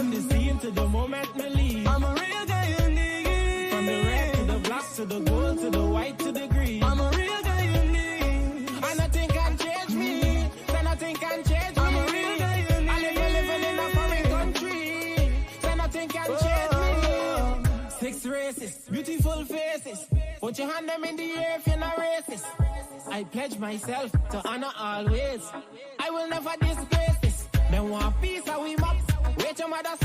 on the scene to the moment me leave. I'm a real guy you need. From the red to the black to the gold to the white to the green. I'm a real guy you need. And nothing can change me. Then nothing can change me. I'm a real guy you need. I live living in a foreign country. Then nothing can change me. 6 races, beautiful faces. Put your hand them in the air if you're not racist. I pledge myself to honor always. I will never disgrace this. Then one piece of we mop. Wait your mothers,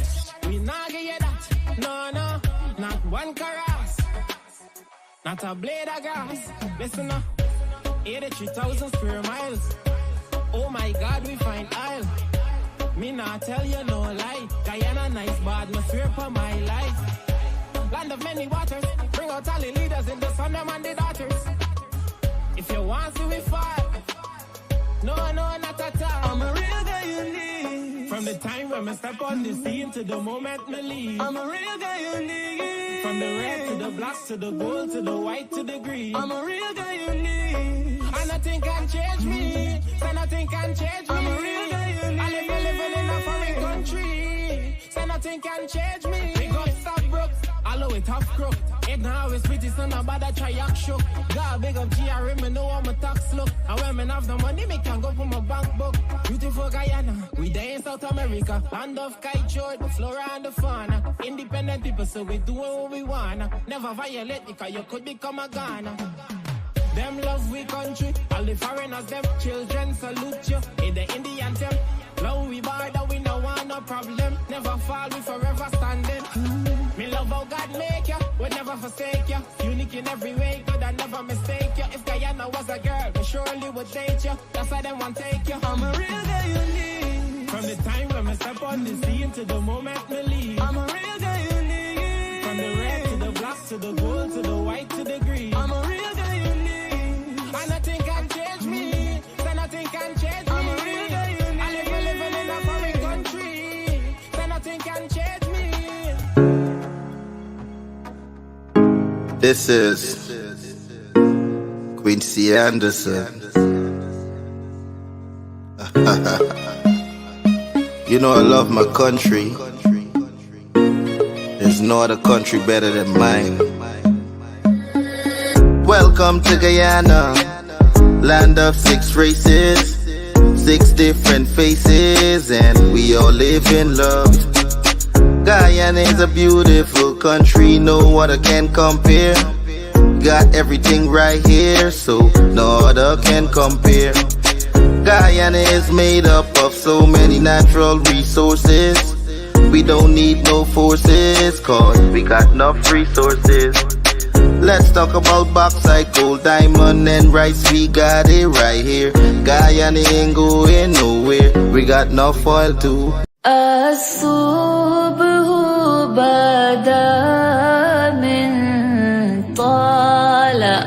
we not give you that. No, no, not one caress. Not a blade of grass. Listen up, 83,000 square miles. Oh my God, we find aisle. Me not tell you no lie. Guyana nice, but me swear for my life. Land of many waters, bring out all the leaders in the sun, them and the daughters. If you want to we fall, no, not at all. I'm a real guy you need. From the time when I step on the scene to the moment me leave. I'm a real guy you need. From the red to the black to the gold to the white to the green. I'm a real guy you need. And nothing can change me. So nothing can change me. I'm a real guy you need. I live living in a foreign country. So nothing can change me. Big up stop broke. Allow it half crook. It now always pretty son about that try act shook. God big up GRM, me know how my tax look. And when me have the money, me can go for my bank book. Beautiful Guyana, we there in South America. Land of kite, the flora and the fauna. Independent people, so we do what we wanna. Never violate because you could become a Ghana. Them love we country, all the foreigners, them children salute you. In the Indian them, love we border, we no want no problem. Never fall, we forever standing. Me love how God make you, would never forsake you. Unique in every way, God I never mistake you. If Guyana was a girl, we surely would date you. That's why them want take you. I'm a real guy you need. From the time when I step on the scene to the moment me leave. I'm a real guy you need. From the red to the black to the gold to the white to the green. I'm a real guy you need. And nothing can change me. So nothing can change me. I'm a real guy you need. I live living in a foreign country. So nothing can change me. This is Quincy Anderson. You know I love my country. There's no other country better than mine. Welcome to Guyana, land of 6 races, 6 different faces, and we all live in love. Guyana is a beautiful country, no other can compare. Got everything right here, so no other can compare. Guyana is made up of so many natural resources. We don't need no forces, cause we got enough resources. Let's talk about bauxite, gold, diamond, and rice. We got it right here. Guyana ain't going nowhere. We got enough oil too. الصبح بدا من طلعته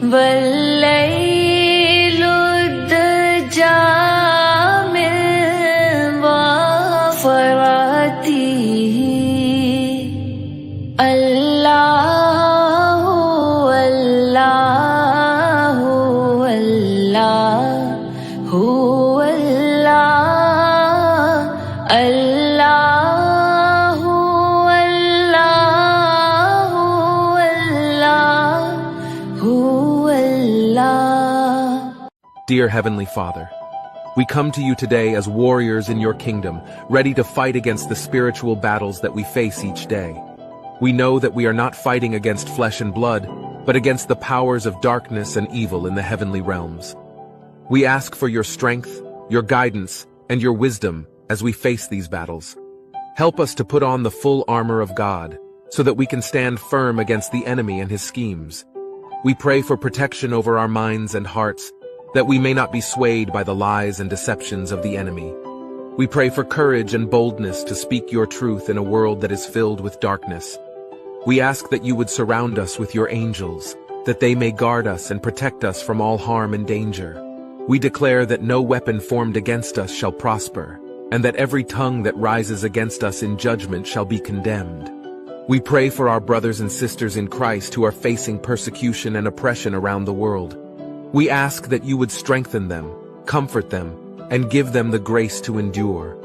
والليل الدجى من ظفرته الله الله الله هو Dear Heavenly Father, we come to you today as warriors in your kingdom, ready to fight against the spiritual battles that we face each day. We know that we are not fighting against flesh and blood, but against the powers of darkness and evil in the heavenly realms. We ask for your strength, your guidance, and your wisdom as we face these battles. Help us to put on the full armor of God, so that we can stand firm against the enemy and his schemes. We pray for protection over our minds and hearts, that we may not be swayed by the lies and deceptions of the enemy. We pray for courage and boldness to speak your truth in a world that is filled with darkness. We ask that you would surround us with your angels, that they may guard us and protect us from all harm and danger. We declare that no weapon formed against us shall prosper, and that every tongue that rises against us in judgment shall be condemned. We pray for our brothers and sisters in Christ who are facing persecution and oppression around the world. We ask that you would strengthen them, comfort them, and give them the grace to endure.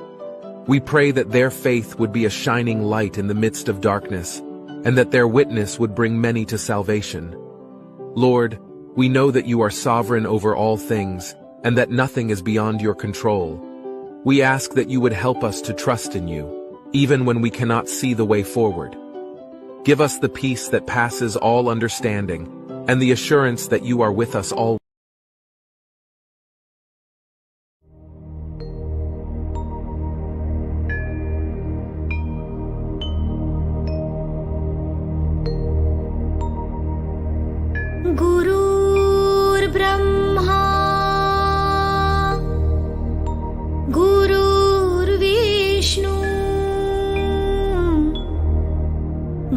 We pray that their faith would be a shining light in the midst of darkness, and that their witness would bring many to salvation. Lord, we know that you are sovereign over all things, and that nothing is beyond your control. We ask that you would help us to trust in you, even when we cannot see the way forward. Give us the peace that passes all understanding, and the assurance that you are with us all. गुरुर्ब्रह्मा गुरुर्विष्णु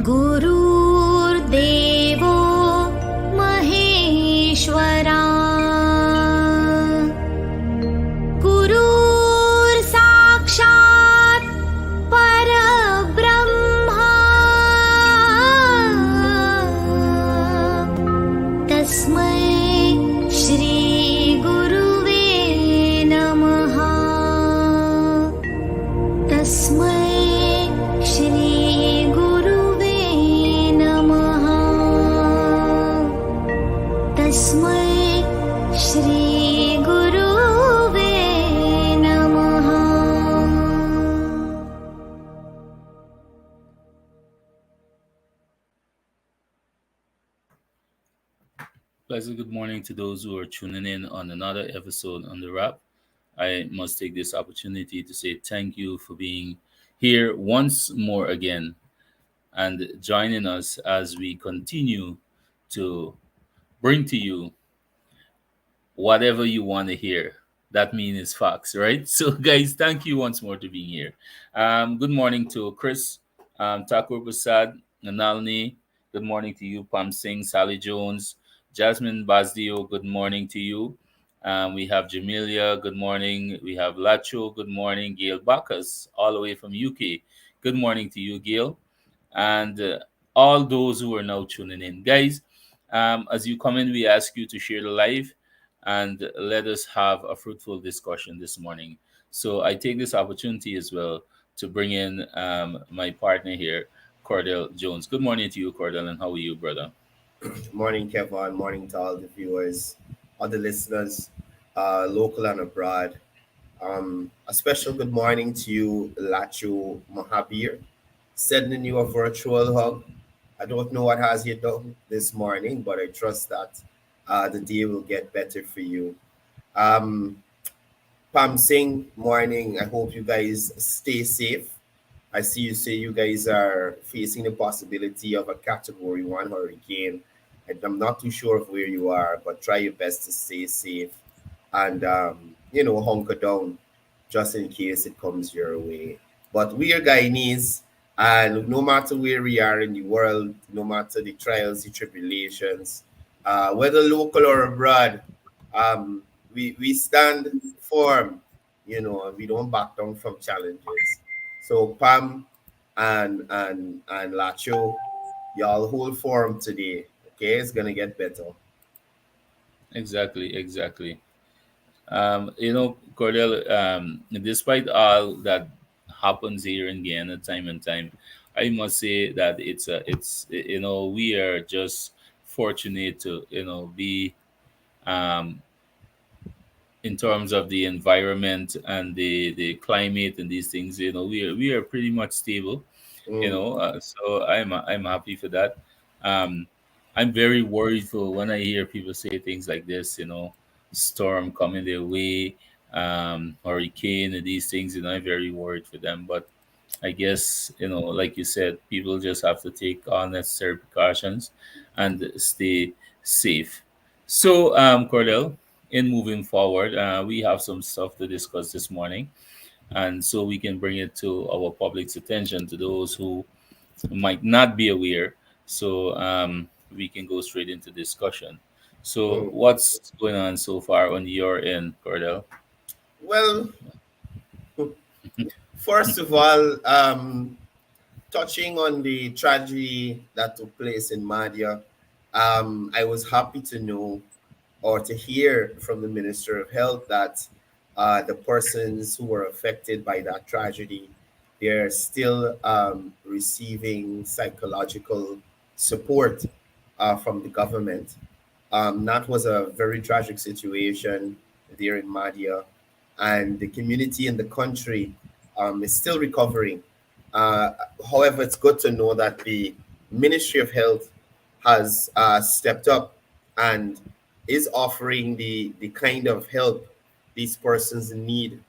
गुरुर्देवो महेश्वरा गुरुर्साक्षात् परब्रह्मा तस्मै श्री गुरुवे नमः तस्मै श्री गुरुवे नमः तस्मै श्री गुरुवे नमः. Pleasant good morning to those who are tuning in on another episode on the Wrap. I must take this opportunity to say thank you for being here once more again and joining us as we continue to bring to you whatever you want to hear. That means it's facts, right? So, guys, thank you once more to being here. Good morning to Chris, Thakur Prasad, Nanalni. Good morning to you, Pam Singh, Sally Jones, Jasmine Bazdio. Good morning to you. We have Jamelia. Good morning. We have Lacho. Good morning. Gail Bacchus, all the way from UK. Good morning to you, Gail. And all those who are now tuning in. Guys, as you come in, we ask you to share the live and let us have a fruitful discussion this morning. So I take this opportunity as well to bring in my partner here, Courdel Jones. Good morning to you, Courdel, and how are you, brother? Morning, Kevon. Morning to all the viewers, all the listeners, local and abroad. A special good morning to you, Lacho Mahabir. Sending you a virtual hug. I don't know what has you done this morning, but I trust that the day will get better for you. Pam Singh, morning. I hope you guys stay safe. I see you say you guys are facing the possibility of a Category 1 hurricane. And I'm not too sure of where you are, but try your best to stay safe and, hunker down just in case it comes your way. But we are Guyanese, and no matter where we are in the world, no matter the trials, the tribulations, whether local or abroad, we stand firm, and we don't back down from challenges. So Pam and Lacho, y'all hold firm today. Okay, it's gonna get better. Exactly. Cordell, despite all that happens here in Guyana time and time, I must say that we are just fortunate to be um, in terms of the environment and the climate and these things. We are pretty much stable. Mm, So I'm happy for that. um I'm very worried for when I hear people say things like this, storm coming their way, hurricane and these things. I'm very worried for them, but I guess, like you said, people just have to take all necessary precautions and stay safe. So, Cordell, in moving forward, we have some stuff to discuss this morning, and so we can bring it to our public's attention, to those who might not be aware. So we can go straight into discussion. So mm. what's going on so far on your end, Cordell? Well, first of all, touching on the tragedy that took place in Mahdia, I was happy to know or to hear from the Minister of Health that the persons who were affected by that tragedy, they're still receiving psychological support from the government. That was a very tragic situation there in Mahdia, and the community and the country is still recovering. Uh, However, it's good to know that the Ministry of Health has stepped up and is offering the kind of help these persons need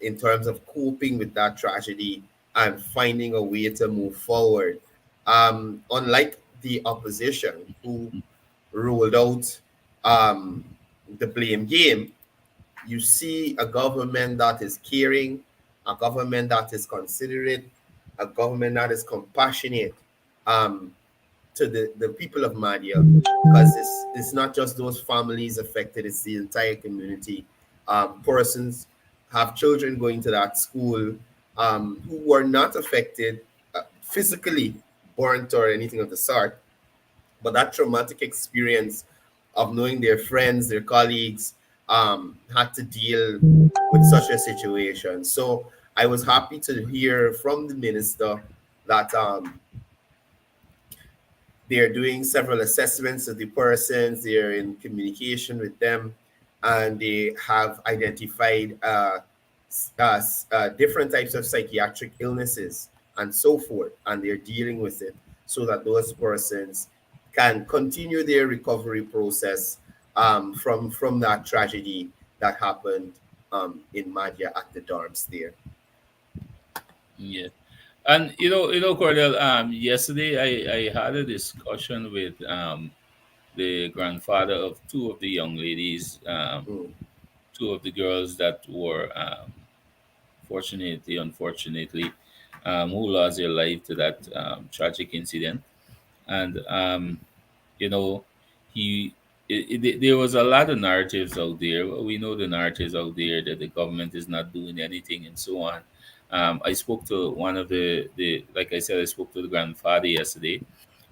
in terms of coping with that tragedy and finding a way to move forward. Unlike the opposition, who ruled out um, the blame game, you see a government that is caring, a government that is considerate, a government that is compassionate um, to the people of Mahdia, because it's not just those families affected, it's the entire community. Persons have children going to that school who were not affected physically, burnt or anything of the sort, but that traumatic experience of knowing their friends, their colleagues, had to deal with such a situation. So I was happy to hear from the minister that they're doing several assessments of the persons, they're in communication with them, and they have identified different types of psychiatric illnesses and so forth, and they're dealing with it so that those persons can continue their recovery process from that tragedy that happened in Madhya at the dorms there. Yeah. And Cordell, yesterday I had a discussion with the grandfather of two of the young ladies, Mm, two of the girls that were unfortunately, who lost their life to that tragic incident. And you know, he there was a lot of narratives out there. We know the narratives out there that the government is not doing anything and so on. I spoke to one of the like I said, I spoke to the grandfather yesterday,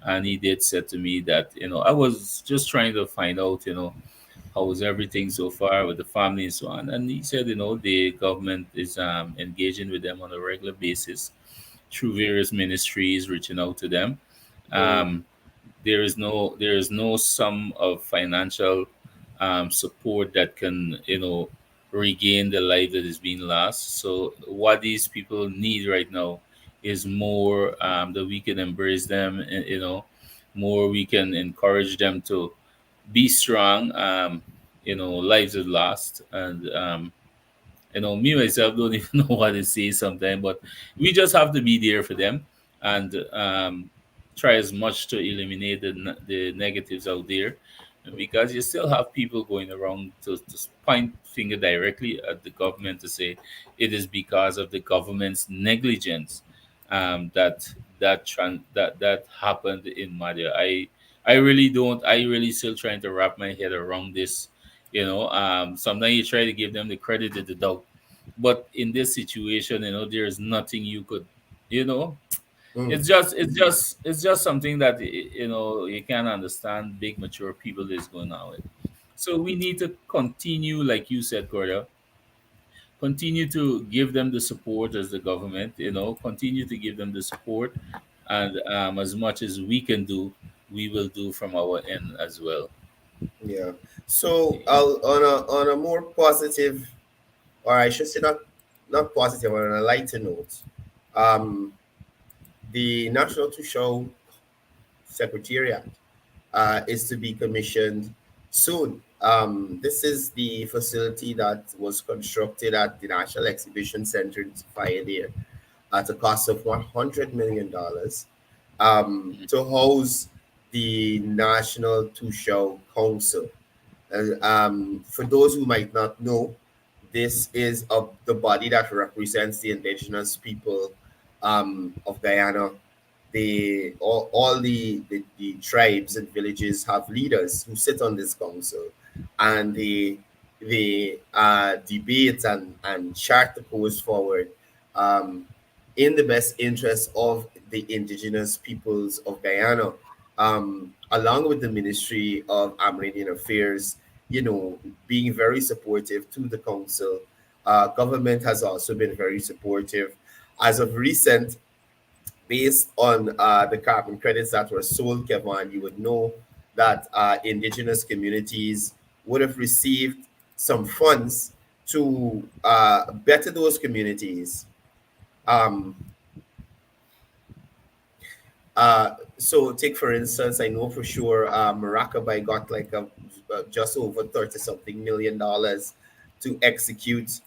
and he did said to me that I was just trying to find out how was everything so far with the family and so on. And he said the government is engaging with them on a regular basis through various ministries, reaching out to them. mm, Um, there is no sum of financial support that can regain the life that is being lost. So what these people need right now is more that we can embrace them, and more we can encourage them to be strong. Lives are lost, and me myself don't even know what to say sometimes, but we just have to be there for them and try as much to eliminate the negatives out there, because you still have people going around to point finger directly at the government to say it is because of the government's negligence that happened in Madia. I really don't. I really still trying to wrap my head around this. Sometimes you try to give them the credit of the doubt, but in this situation, there's nothing you could, you know, mm. it's just something that you can understand. Big mature people is going on with. So we need to continue, like you said, Corda, continue to give them the support as the government. Continue to give them the support, and as much as we can do, we will do from our end as well. Yeah. So on a more positive, or I should say not positive, on a lighter note, um, the National to Show Secretariat is to be commissioned soon. This is the facility that was constructed at the National Exhibition Center in Fire there at a cost of $100 million to house the National To Show Council. For those who might not know, this is the body that represents the indigenous people of Guyana. All the tribes and villages have leaders who sit on this council, and they debate and chart the course forward um, in the best interest of the indigenous peoples of Guyana, along with the Ministry of Amerindian Affairs being very supportive to the council. Government has also been very supportive. As of recent, based on the carbon credits that were sold, Kevin, you would know that indigenous communities would have received some funds to better those communities. Um, so take for instance, I know for sure Maracaibo got like just over 30 something $1 million to execute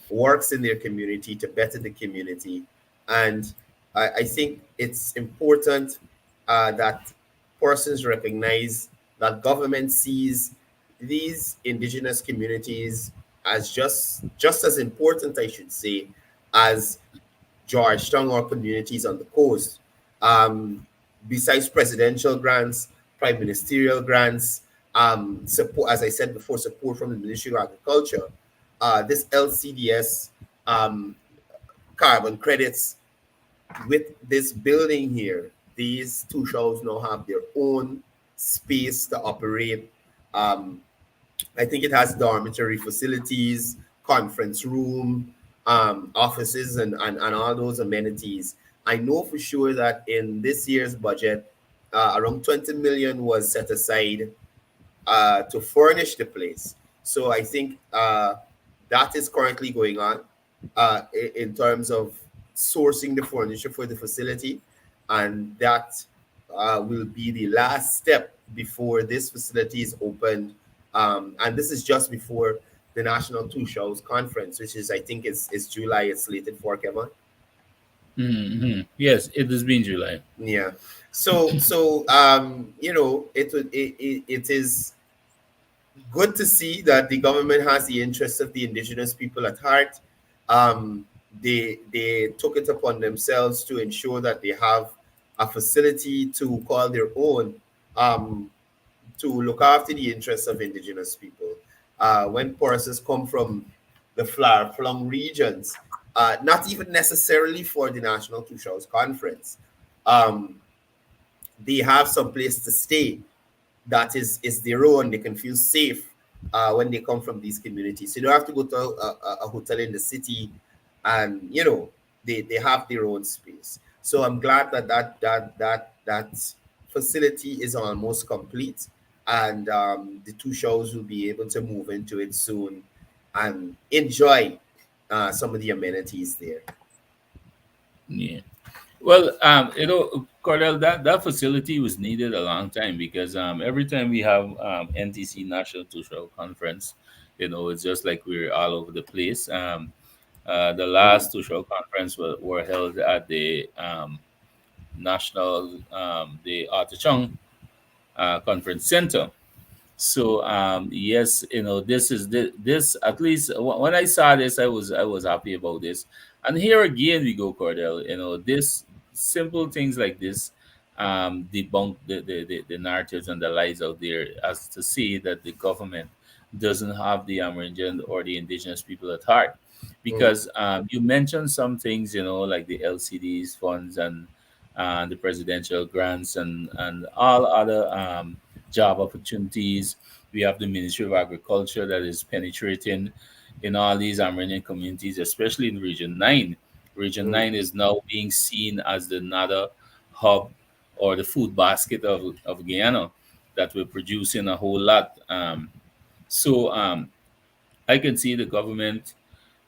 works in their community to better the community. And I think it's important that persons recognize that government sees these indigenous communities as just as important, I should say, as Georgetown or communities on the coast. Besides presidential grants, prime ministerial grants, support, as I said before, support from the Ministry of Agriculture, this LCDS carbon credits with this building here, these two shows now have their own space to operate. Um, I think it has dormitory facilities, conference room, offices, and all those amenities. I know for sure that in this year's budget, around 20 million was set aside to furnish the place. So I think that is currently going on in terms of sourcing the furniture for the facility, and that will be the last step before this facility is opened. And this is just before the National Two Shows Conference, which is I think is July. It's slated for, Kevin. Yes, it has been July. Yeah. So it is good to see that the government has the interests of the indigenous people at heart. Um, they took it upon themselves to ensure that they have a facility to call their own, um, to look after the interests of indigenous people. When persons come from the far-flung regions, not even necessarily for the National Two Shows Conference, um, they have some place to stay that is their own. They can feel safe when they come from these communities. So you don't have to go to a hotel in the city, and they have their own space. So I'm glad that that facility is almost complete, and the two shows will be able to move into it soon and enjoy some of the amenities there. Yeah. Well, Cordell, that facility was needed a long time because every time we have NTC National Social Conference, it's just like we're all over the place. The Mm, last social conference were held at the National, the Artichong Conference Center. So yes, this is this at least when I saw this, I was happy about this. And here again we go, Cordell. This simple things like this debunk the narratives and the lies out there as to see that the government doesn't have the Amerindian or the indigenous people at heart. mm, Because you mentioned some things, like the LCDs funds and the presidential grants and all other job opportunities. We have the Ministry of Agriculture that is penetrating in all these Amerindian communities, especially in Region 9. Region mm, 9 is now being seen as the another hub or the food basket of Guyana that we're producing a whole lot. So I can see the government,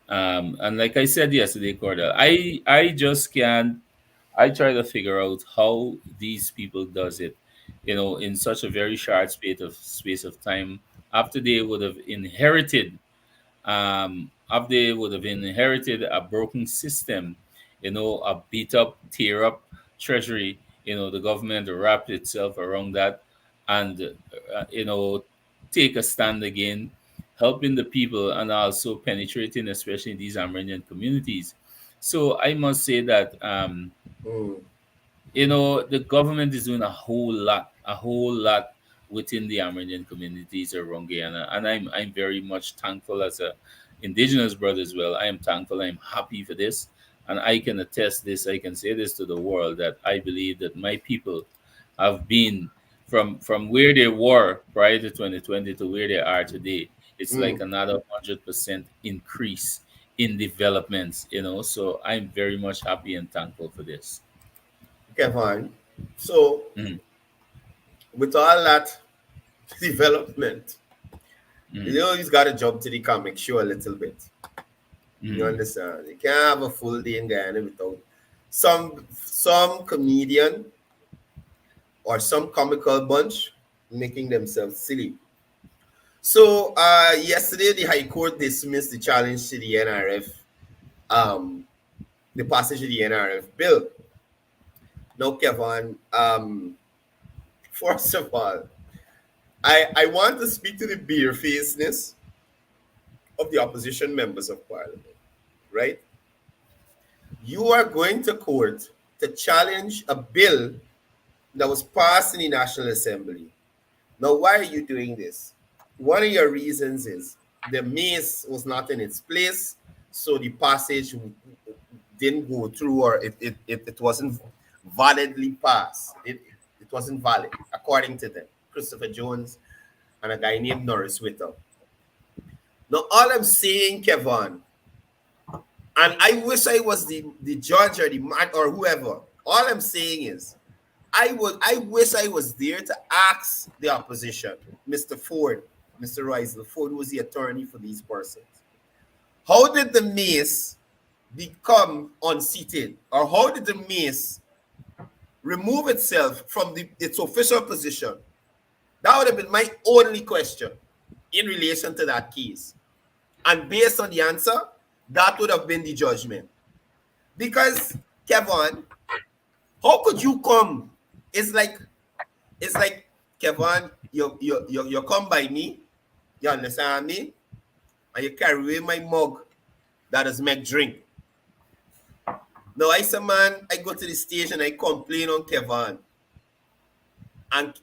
and like I said yesterday, Cordell, I just can't. I try to figure out how these people does it, in such a very short space of time after they would have inherited a broken system, a beat up, tear up treasury. The government wrapped itself around that, and take a stand again, helping the people and also penetrating, especially these Amerindian communities. So I must say that mm, the government is doing a whole lot within the Amerindian communities around Guyana, and I'm very much thankful as a indigenous brother as well. I am thankful. I'm happy for this, and I can attest this. I can say this to the world that I believe that my people have been from where they were prior to 2020 to where they are today, it's like another 100% increase in developments. So I'm very much happy and thankful for this. Kevon. So Mm, with all that development, mm, he's got to jump to the comic show a little bit. You mm. understand? You can't have a full day in Guyana without some comedian or some comical bunch making themselves silly. So yesterday the High Court dismissed the challenge to the NRF, the passage of the NRF bill. Now, Kevon, first of all, I want to speak to the barefacedness of the opposition members of parliament, right? You are going to court to challenge a bill that was passed in the National Assembly. Now, why are you doing this? One of your reasons is the mace was not in its place, so the passage didn't go through, or it wasn't validly passed. It wasn't valid, according to them, Christopher Jones and a guy named Norris Whittle. Now, all I'm saying, Kevon, and I wish I was the judge or the man or whoever, all I'm saying is, I wish I was there to ask the opposition, Mr. Ford, Mr. Riesel Ford, who was the attorney for these persons. How did the mace become unseated? Or how did the mace remove itself from its official position? That would have been my only question in relation to that case. And based on the answer, that would have been the judgment. Because, Kevon, how could you come? It's like Kevon, you come by me, you understand me, and you carry away my mug that does make drink. Now I say, man, I go to the station, I complain on Kevon. And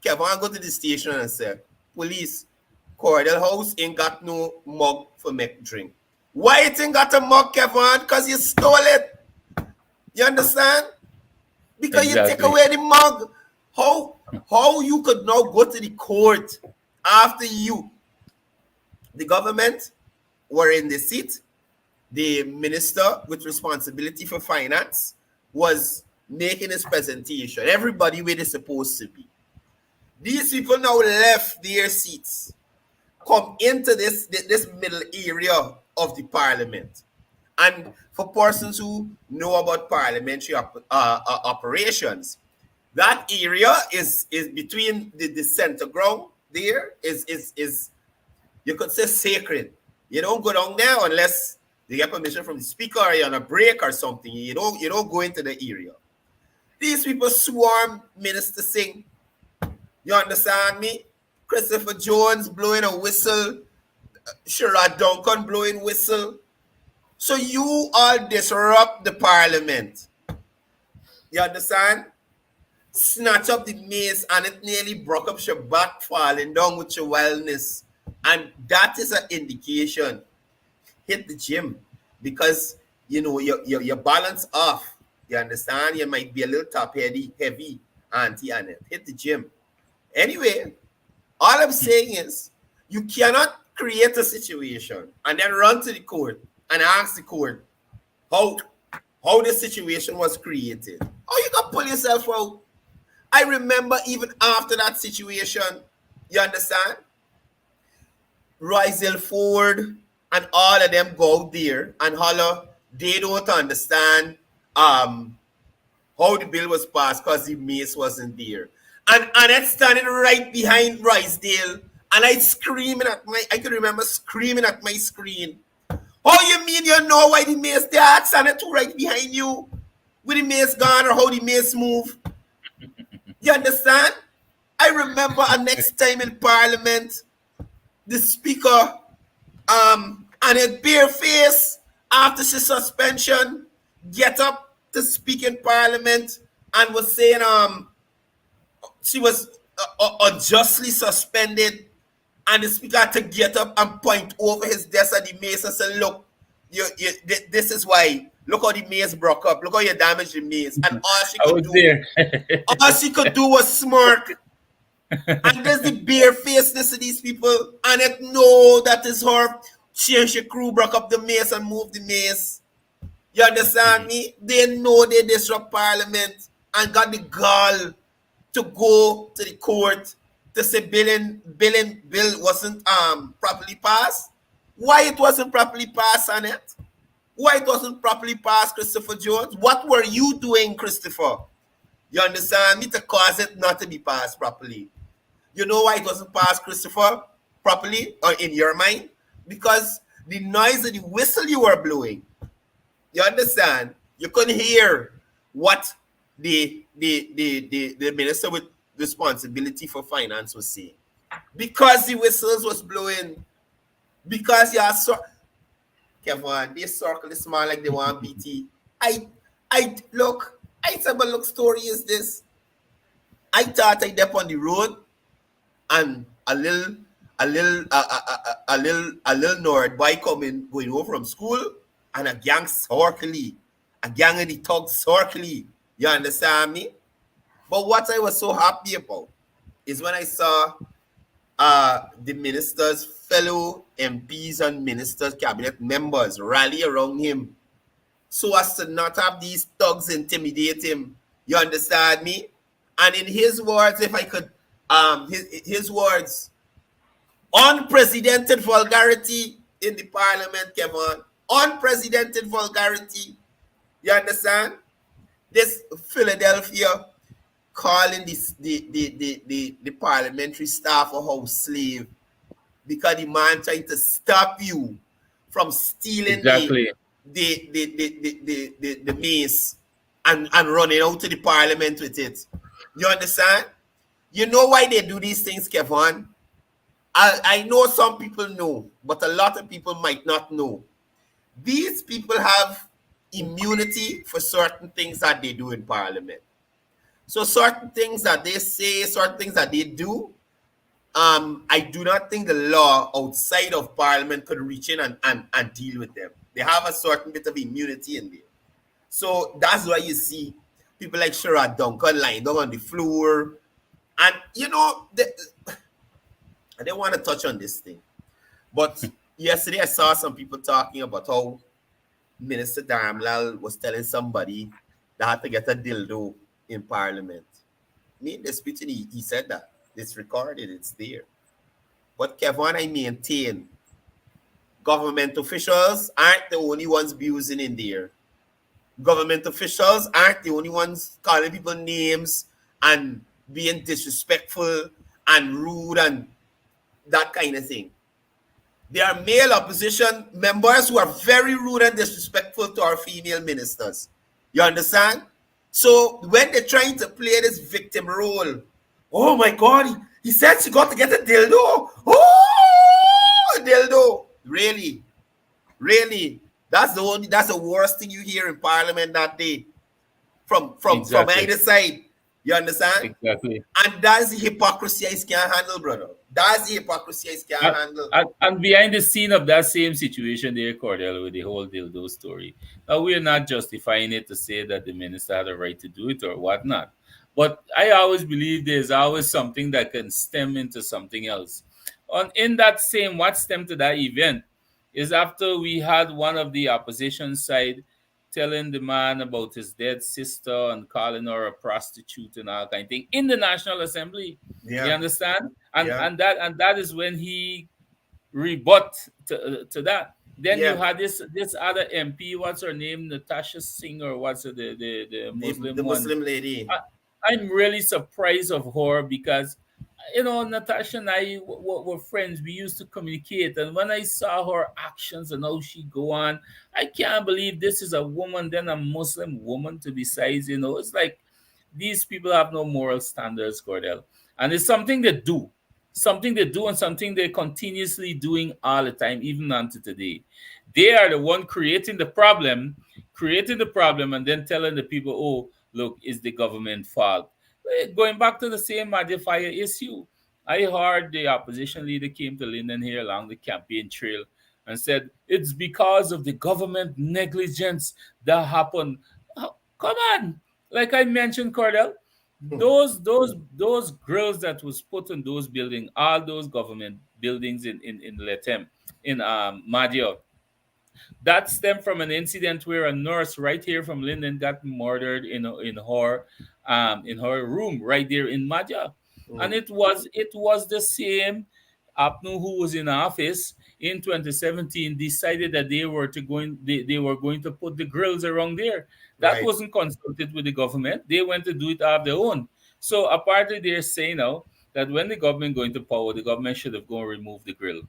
Kevon go to the station and say, police, Courdel house ain't got no mug for make drink. Why it ain't got a mug, Kevon? Because you stole it. You understand? Because Exactly. you take away the mug. How you could now go to the court after the government were in the seat, the minister with responsibility for finance was making his presentation. Everybody where they're supposed to be. These people now left their seats, come into this middle area of the parliament. And for persons who know about parliamentary operations, that area is between the center ground there is you could say sacred. You don't go down there unless you get permission from the speaker or you're on a break or something. You don't go into the area. These people swarm Minister Singh. You understand me? Christopher Jones blowing a whistle, Sherrod Duncan blowing whistle. So you all disrupt the parliament. You understand? Snatch up the mace and it nearly broke up your back falling down with your wellness. And that is an indication. Hit the gym because your balance off. You understand? You might be a little top heavy, auntie Annette. Hit the gym. Anyway, all I'm saying is you cannot create a situation and then run to the court and ask the court how the situation was created. How you can pull yourself out? I remember even after that situation, you understand? Riesel Ford and all of them go out there and holler, they don't understand how the bill was passed because the mace wasn't there. And Annette standing right behind Riesdale, and I could remember screaming at my screen. How you mean you know why the mace there? Ask Annette right behind you. With the mace gone or how the mace move. You understand? I remember next time in Parliament, the speaker, and a bare face after his suspension, get up to speak in Parliament and was saying she was unjustly suspended, and the speaker had to get up and point over his desk at the mace and say, look, this is why. Look how the mace broke up. Look how you damaged the mace. And all she could do was smirk. And there's the barefacedness of these people, and it know that is her. She and she crew broke up the mace and moved the mace. You understand Mhm. me? They know they disrupt parliament and got the gall to go to the court to say bill wasn't properly passed. Why it wasn't properly passed, Annette? Why it wasn't properly passed, Christopher Jones? What were you doing, Christopher? You understand me? To cause it not to be passed properly. You know why it wasn't passed, Christopher, properly, or in your mind? Because the noise of the whistle you were blowing, you understand? You couldn't hear what the minister with responsibility for finance was saying. Because the whistles was blowing, because you are so Kevon, they circle is small like they want BT. I look, I said, but look, story is this. I thought I dep on the road and a little Nord boy going home from school and a gang circly, a gang of the thugs circly. You understand me? But what I was so happy about is when I saw the ministers, fellow MPs and ministers, cabinet members rally around him so as to not have these thugs intimidate him. You understand me? And in his words, if I could, his words, unprecedented vulgarity in the parliament, Kevon. Unprecedented vulgarity. You understand? This Philadelphia calling the parliamentary staff a house slave because the man trying to stop you from stealing Exactly. the mace and running out to the parliament with it. You understand? You know why they do these things, Kevon? I know some people know, but a lot of people might not know. These people have immunity for certain things that they do in parliament. So certain things that they say, certain things that they do, I do not think the law outside of parliament could reach in and deal with them. They have a certain bit of immunity in there. So that's why you see people like Sherrod Duncan lying down on the floor. And, you know, I didn't want to touch on this thing. But yesterday I saw some people talking about how Minister Darmlal was telling somebody they had to get a dildo in parliament. Me in the speech, he said that. It's recorded, it's there. But Kevin, I maintain government officials aren't the only ones abusing in there. Government officials aren't the only ones calling people names and being disrespectful and rude and that kind of thing. There are male opposition members who are very rude and disrespectful to our female ministers. You understand? So when they're trying to play this victim role, oh my God, he said she got to get a dildo. Oh, a dildo. Really? Really? That's the worst thing you hear in parliament that day from Exactly. either side. You understand? Exactly. And that's the hypocrisy I can't handle, brother. That's the hypocrisy I can't handle. And behind the scene of that same situation there, Courdel, with the whole dildo story, now we're not justifying it to say that the minister had a right to do it or whatnot. But I always believe there's always something that can stem into something else. In that same, what stemmed to that event is after we had one of the opposition side telling the man about his dead sister and calling her a prostitute and all kind of thing in the National Assembly. You Yeah, understand? And yeah, that is when he rebut to that. Then you yeah. had this other MP, what's her name, Natasha Singh, or what's the The Muslim one. Muslim lady. I, I'm really surprised of her because Natasha and I were friends. We used to communicate, and when I saw her actions and how she go on, I can't believe this is a woman, then a Muslim woman to besides. It's like these people have no moral standards, Cordell, and it's something they do, and something they're continuously doing all the time, even unto today. They are the one creating the problem, and then telling the people, "Oh, look, it's the government fault." Going back to the same Mahdia fire issue, I heard the opposition leader came to Linden here along the campaign trail and said it's because of the government negligence that happened. Come on, like I mentioned, Cordell. Those grills that was put on those buildings, all those government buildings in Letem, in Mahdia, that stemmed from an incident where a nurse right here from Linden got murdered in her room right there in Madja. And Mm. it was the same Apnu who was in office in 2017 decided that they were going to put the grills around there. That Right. wasn't consulted with the government. They went to do it of their own. So apparently they're saying now that when the government going to power, the government should have gone remove the grill.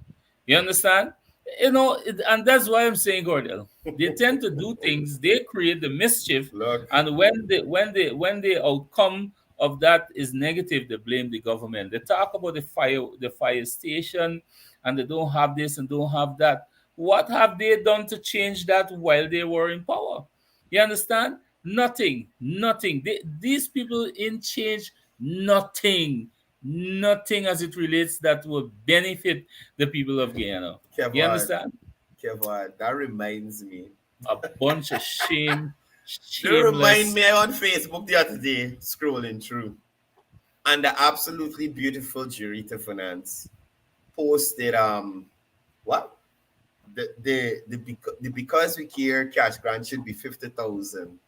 You understand? And that's why I'm saying, Gordel, they tend to do things, they create the mischief, Look, and when the outcome of that is negative, they blame the government. They talk about the fire station, and they don't have this and don't have that. What have they done to change that while they were in power? You understand? Nothing, nothing. These people in change nothing, nothing as it relates that will benefit the people of Guyana. You Kevon, understand? Kevon, that reminds me. A bunch of You remind shameless. me on Facebook the other day, scrolling through, and the absolutely beautiful Jurita Finance posted what the because we care cash grant should be 50,000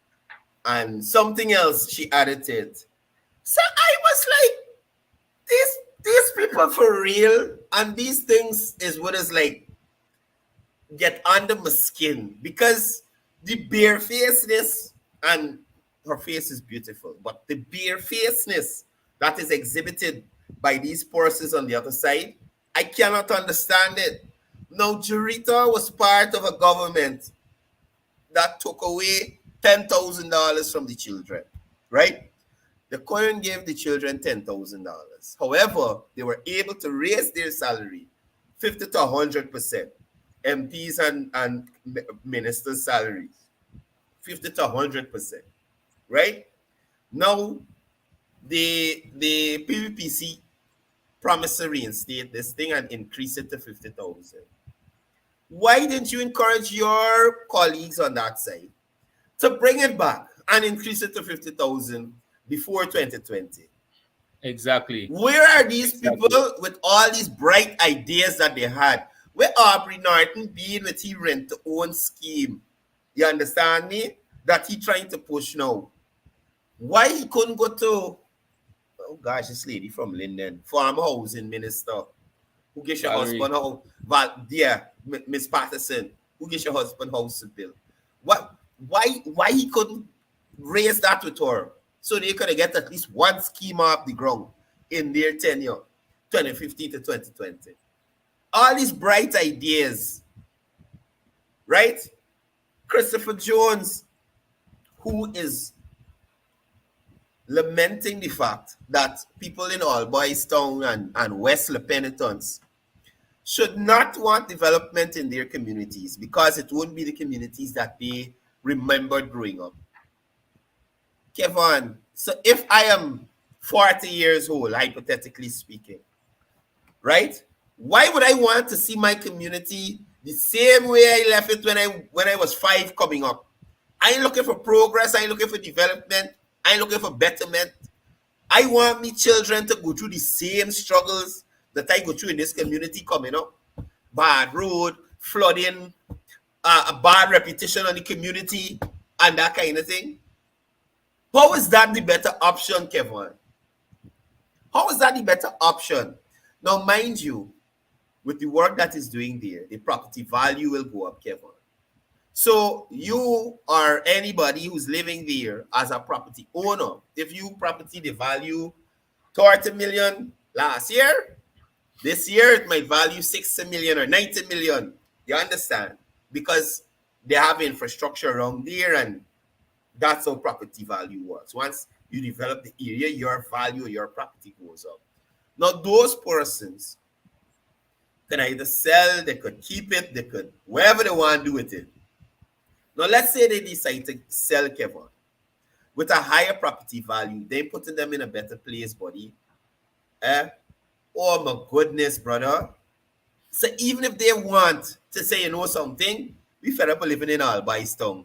and something else she added to it. So I was like, these people for real, and these things is what is like get under my skin because the barefacedness, and her face is beautiful, but the barefacedness that is exhibited by these persons on the other side, I cannot understand it. Now, Jurita was part of a government that took away $10,000 from the children, right? The Cohen gave the children $10,000. However, they were able to raise their salary 50 to 100%. MPs and ministers' salaries 50 to 100%. Right? Now, the PVPC promised to reinstate this thing and increase it to 50,000. Why didn't you encourage your colleagues on that side to bring it back and increase it to 50,000 before 2020? Exactly. Where are these people Exactly. with all these bright ideas that they had? Where Aubrey Norton being with his rent to own scheme? You understand me? That he trying to push now. Why he couldn't go to, oh gosh, this lady from Linden, farm housing minister, who gets your husband Valerie. house, yeah, Miss Patterson, who gets your husband house to build. What? Why he couldn't raise that with her so they could get at least one scheme off the ground in their tenure, 2015 to 2020. All these bright ideas, right? Christopher Jones, who is lamenting the fact that people in Albois Town and West Le Penitence should not want development in their communities because it won't be the communities that they remembered growing up. Kevon, so if I am 40 years old, hypothetically speaking, right? Why would I want to see my community the same way I left it when I was 5 coming up? I ain't looking for progress, I ain't looking for development, I ain't looking for betterment. I want me children to go through the same struggles that I go through in this community coming up. Bad road, flooding, a bad reputation on the community, and that kind of thing. How is that the better option, Kevin? How is that the better option? Now, mind you, with the work that is doing there, the property value will go up, Kevin. So you or anybody who's living there as a property owner, if you property the value 30 million last year, this year it might value 60 million or 90 million. You understand? Because they have infrastructure around there and that's how property value works. Once you develop the area, your value of your property goes up. Now, those persons can either sell, they could keep it, they could, whatever they want to do with it. Now, let's say they decide to sell Kevin with a higher property value, they putting them in a better place, buddy. Eh? Oh my goodness, brother. So even if they want to say, you know something, we fed up living in Albice Town.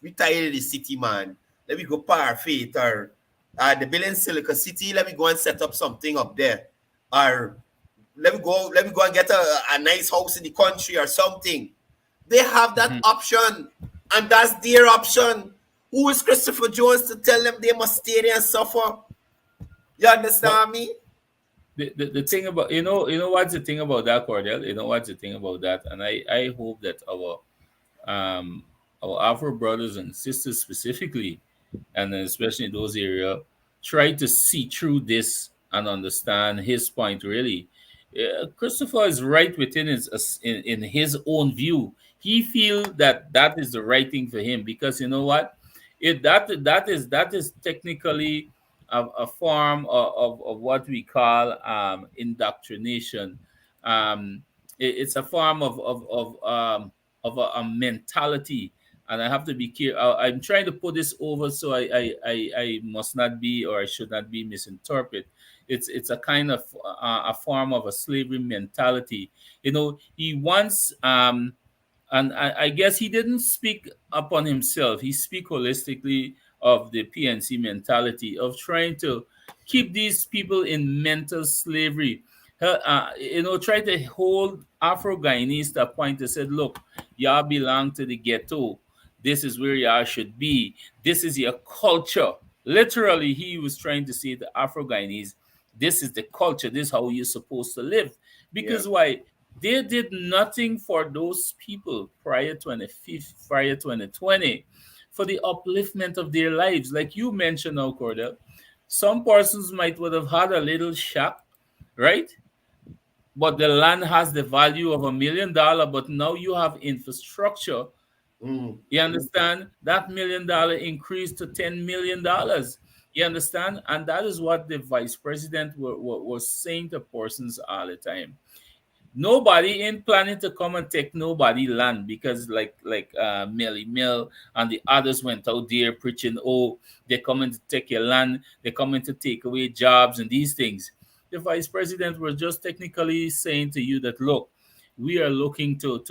We tired of the city, man. Let me go Parfait or the building Silica City, let me go and set up something up there. Or let me go and get a nice house in the country or something. They have that option, and that's their option. Who is Christopher Jones to tell them they must stay there and suffer? You understand me? The thing about what's the thing about that, Courdel? You know what's the thing about that, and I hope that our Afro brothers and sisters specifically, and especially in those areas, try to see through this and understand his point. Really, Christopher is right within in his own view. He feel that is the right thing for him, because you know what, that is technically a form of what we call indoctrination. It's a form of a mentality, and I have to be careful. I'm trying to put this over so I must not be, or I should not be, misinterpreted. It's a kind of a form of a slavery mentality. He wants and I guess he didn't speak upon himself. He speak holistically of the PNC mentality of trying to keep these people in mental slavery. Try to hold Afro Guyanese to a point that said, look, y'all belong to the ghetto. This is where y'all should be. This is your culture. Literally, he was trying to say to Afro Guyanese, this is the culture. This is how you're supposed to live. Because why? They did nothing for those people prior to 2020 for the upliftment of their lives. Like you mentioned now, Courdel, some persons would have had a little shock, right? But the land has the value of $1 million, but now you have infrastructure. You understand? That $1 million increased to $10 million. You understand? And that is what the vice president was saying to persons all the time. Nobody ain't planning to come and take nobody land, because like Melly Mill and the others went out there preaching, oh, they're coming to take your land, they're coming to take away jobs and these things. The vice president was just technically saying to you that, look, we are looking to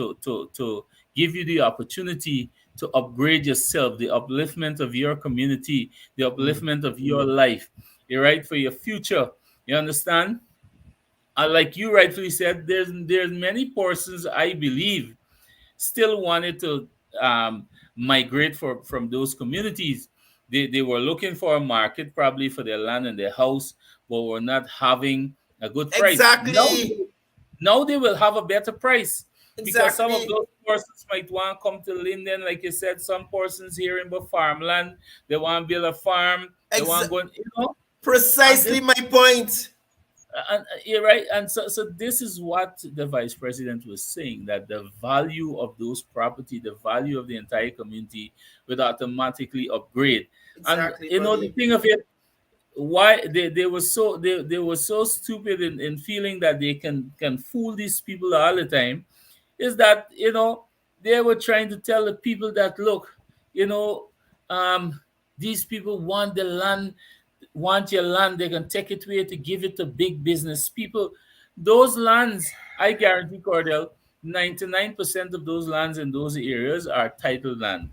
give you the opportunity to upgrade yourself, the upliftment of your community, the upliftment of your life, right, for your future. You understand? Like you rightfully said, there's many persons, I believe, still wanted to migrate from those communities. They were looking for a market probably for their land and their house, but were not having a good price. Exactly. Now they will have a better price. Exactly. Because some of those persons might want to come to Linden, like you said, some persons here in the farmland, they want to build a farm, they want to go, Precisely my point. And you're right. And so this is what the vice president was saying, that the value of those property, the value of the entire community would automatically upgrade. Exactly, and the thing of it, why they were so stupid in feeling that they can fool these people all the time, is that they were trying to tell the people that, look, these people want the land, want your land, they can take it away to give it to big business people. Those lands, I guarantee, Courdel, 99% of those lands in those areas are titled land.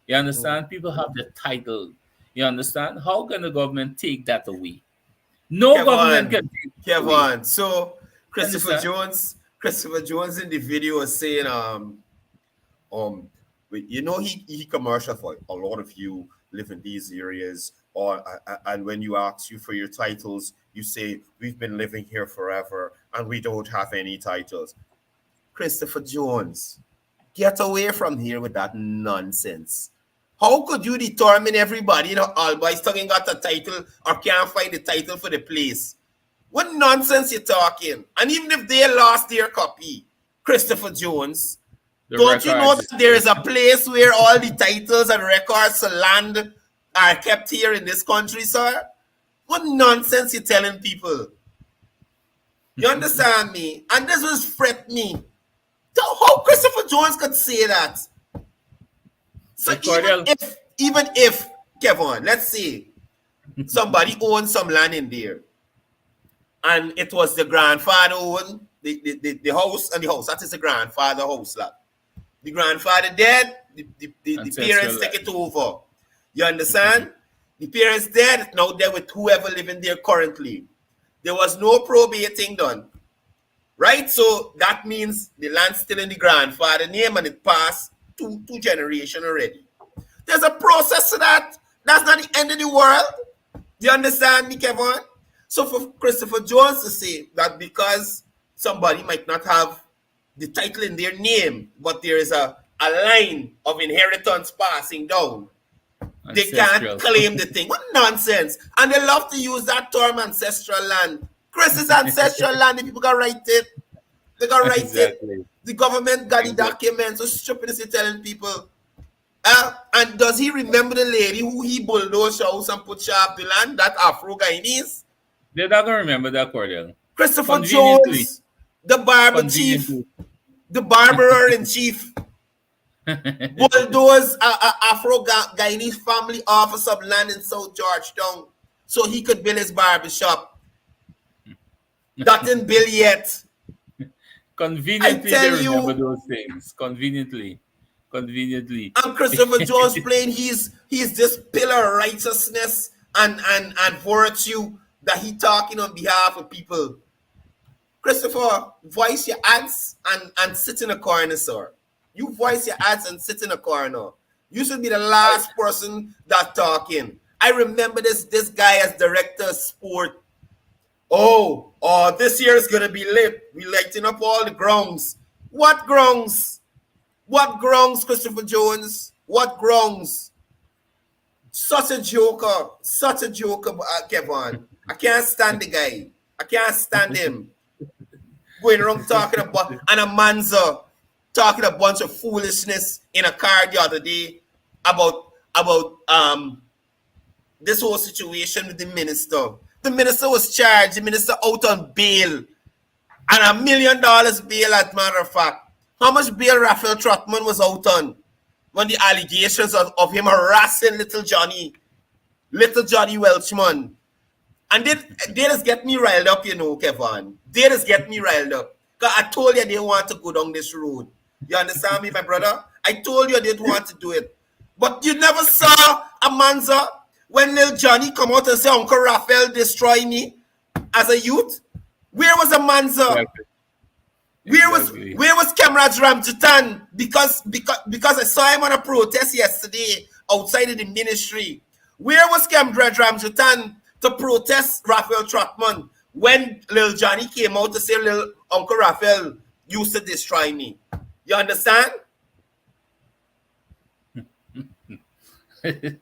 You understand? People have the title. You understand? How can the government take that away? No government can take it away. So Christopher Jones in the video was saying, he commercial for a lot of you live in these areas, and when you ask you for your titles, you say, we've been living here forever and we don't have any titles. Christopher Jones, get away from here with that nonsense. How could you determine everybody Alba talking got a title or can't find the title for the place? What nonsense you talking? And even if they lost their copy, Christopher Jones, don't you know that there is a place where all the titles and records of land are kept here in this country, sir? What nonsense you telling people? You understand me? And this was fret me. How Christopher Jones could say that? So even if Kevon, let's say somebody owns some land in there, and it was the grandfather owned the house and the house. That is the grandfather house lot. The grandfather dead, the parents take it over. You understand? The parents dead, now they're with whoever living there currently. There was no probating done. Right? So that means the land's still in the grandfather name and it passed two generations already. There's a process to that. That's not the end of the world. Do you understand me, Kevon? So for Christopher Jones to say that because somebody might not have the title in their name, but there is a line of inheritance passing down, they can't claim the thing. What nonsense. And they love to use that term ancestral land. Chris, is ancestral land. The people got write it. They got write it. The government got the documents. So stupidity telling people. And does he remember the lady who he bulldozed her house and put sharp the land? That Afro-Guyanese? They don't remember that, Courdel. Christopher Jones, the barber chief, the barberer in chief, bulldozed Afro-Guyanese family off of some land in South Georgetown so he could build his barber shop. That didn't build yet. Conveniently, they remember those things. Conveniently. And Christopher Jones playing he's this pillar of righteousness and virtue that he talking on behalf of people. Christopher, voice your ads and sit in a corner, sir. You voice your ads and sit in a corner. You should be the last person that talking. I remember this guy as director of sport. Oh, this year is gonna be lit. We lighting up all the grounds. What grounds? What grounds, Christopher Jones? What grounds? Such a joker, Kevon. I can't stand the guy. I can't stand him. Going around talking about, and a manza talking a bunch of foolishness in a car the other day about this whole situation with the minister. The minister was charged. The minister out on bail. And $1 million bail, as a matter of fact. How much bail Raphael Trotman was out on when the allegations of him harassing little Johnny Welchman? And they just get me riled up, you know, Kevon. They just get me riled up. Because I told you they want to go down this road. You understand me, my brother? I told you I didn't want to do it. But you never saw a manza when little Johnny come out and say, Uncle Raphael destroy me as a youth? Where was a manza? Exactly. Where was Comrade Ramjutan? Because I saw him on a protest yesterday outside of the ministry. Where was Comrade Ramjutan to protest Raphael Trotman when little Johnny came out to say little Uncle Raphael used to destroy me? You understand? I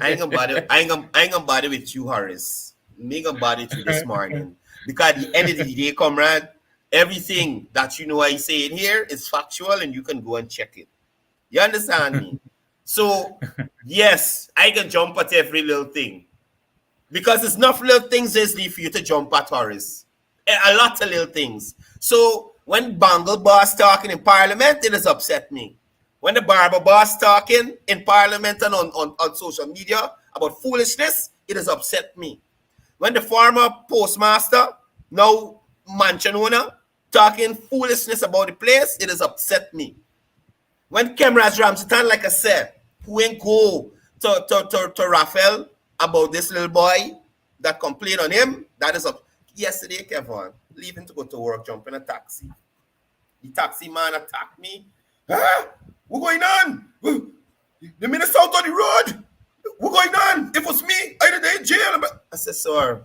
ain't gonna bother with you, Horace. Me gonna bother with you this morning. Because at the end of the day, comrade, everything that you know I say in here is factual and you can go and check it. You understand me? So, yes, I can jump at every little thing. Because it's enough little things easily for you to jump at, Horace. A lot of little things. So, when Bangle boss talking in Parliament, it has upset me. When the barber boss talking in Parliament and on social media about foolishness, it has upset me. When the former postmaster, now mansion owner, talking foolishness about the place, it has upset me. When Kemraz Ramsatan, like I said, who ain't go to Raphael about this little boy that complained on him, that is up. Yesterday, Kevon, leaving to go to work, jump in a taxi. The taxi man attacked me. Huh? What's going on? The minister out on the road. What's going on? It was me. I did in jail. I said, sir,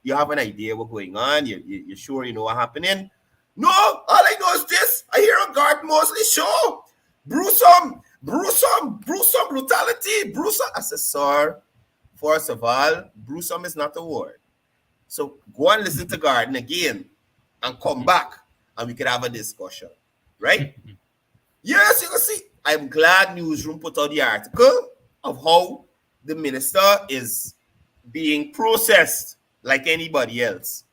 you have an idea what's going on? You sure you know what's happening? No, all I know is this. I hear a guard Mosley show. Gruesome brutality. I said, sir, first of all, gruesome is not a word. So go and listen to Garden again and come back and we can have a discussion. Right? Yes, you can see. I'm glad Newsroom put out the article of how the minister is being processed like anybody else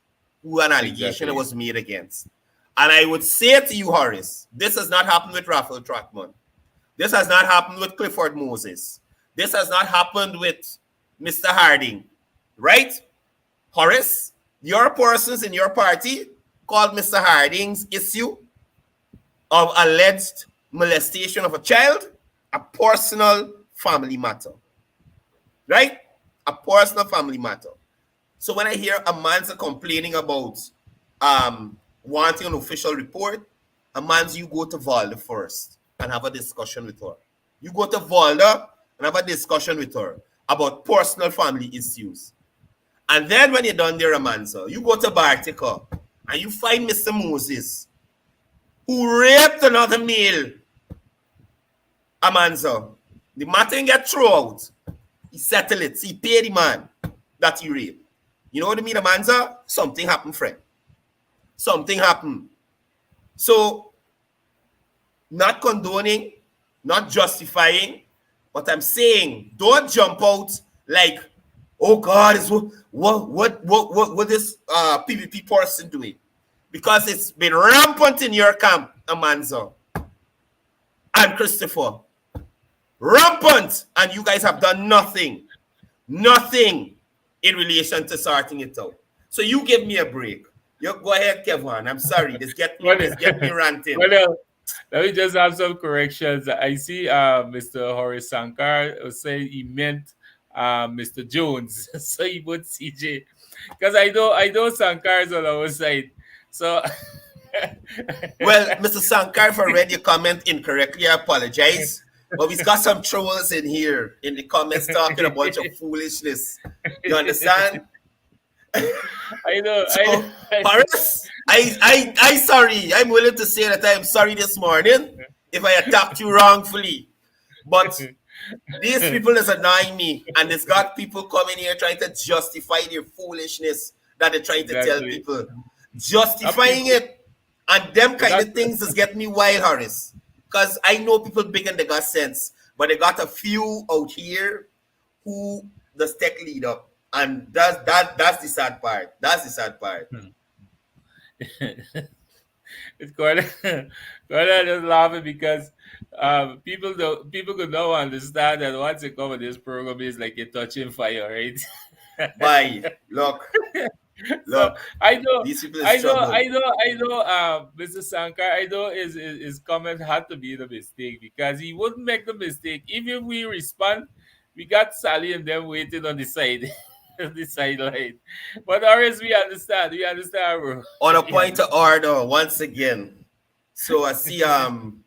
who an allegation was made against. And I would say to you, Horace, this has not happened with Raphael Trotman. This has not happened with Clifford Moses. This has not happened with Mr. Harding. Right? Horace, your persons in your party called Mr. Harding's issue of alleged molestation of a child a personal family matter, right? A personal family matter. So when I hear a man's complaining about wanting an official report, a man's you go to Valda first and have a discussion with her. You go to Valda and have a discussion with her about personal family issues. And then when you're done there, Amanza, you go to Bartica and you find Mr. Moses, who raped another male. Amanza, the matter didn't get thrown out. He settled it. He paid the man that he raped. You know what I mean, Amanza? Something happened, friend. Something happened. So, not condoning, not justifying, but I'm saying, don't jump out like, oh God, is what this PvP person doing? Because it's been rampant in your camp, Amanza and Christopher. Rampant, and you guys have done nothing in relation to sorting it out. So you give me a break. You go ahead, Kevon. I'm sorry. This get me ranting. Well, let me just have some corrections. I see Mr. Horace Sankar saying he meant Mr. Jones. So he put CJ. Because I know Sankar is on our side. So well, Mr. Sankar, if I read your comment incorrectly, I apologize. But we've got some trolls in here in the comments talking a bunch of foolishness. You understand? I know. So, Horace, I sorry. I'm willing to say that I'm sorry this morning if I attacked you wrongfully. But these people is annoying me, and it's got people coming here trying to justify their foolishness that they're trying to tell people. Justifying it, and them kind of things is getting me wild, Horace. Because I know people big and they got sense, but they got a few out here who just take lead up. And that's the sad part. That's the sad part. It's Courdel just laughing because people could not understand that once you come with this program, it's like you're touching fire, right? Bye. Look. So I know, Mr. Sankar, I know his comment had to be the mistake because he wouldn't make the mistake. Even if we respond, we got Sally and them waiting on the side, on the sideline. But ours, we understand, bro. On a point of order, once again. So I see RM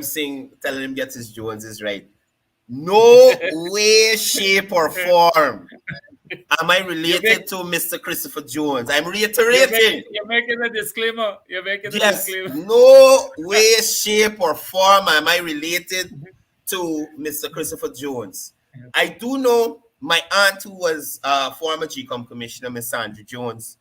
Singh telling him get his Joneses right. No way, shape, or form am I related to Mr. Christopher Jones. I'm reiterating. You're making a disclaimer. Yes, no way, shape, or form am I related to Mr. Christopher Jones. I do know my aunt, who was former GCOM commissioner, Miss Sandra Jones.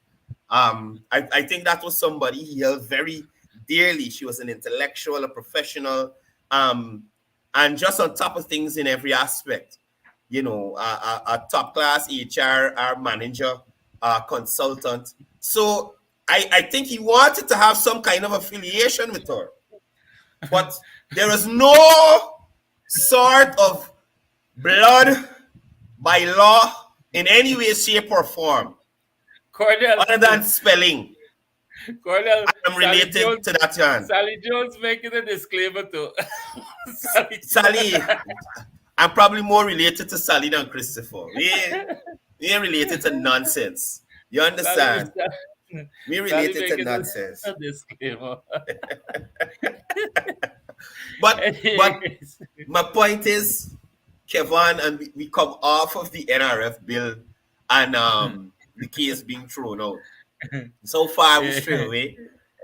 I think that was somebody he held very dearly. She was an intellectual, a professional, and just on top of things in every aspect. You know, a top-class HR, our manager, consultant. So I think he wanted to have some kind of affiliation with her. But there is no sort of blood by law in any way, shape, or form. Courdel, other than spelling. Courdel, I'm related to that man. Sally Jones making a disclaimer too. Sally. I'm probably more related to Sally than Christopher. We ain't related to nonsense. You understand? We related to nonsense. But my point is, Kevon, and we come off of the NRF bill and the case being thrown out. So far, we straight away.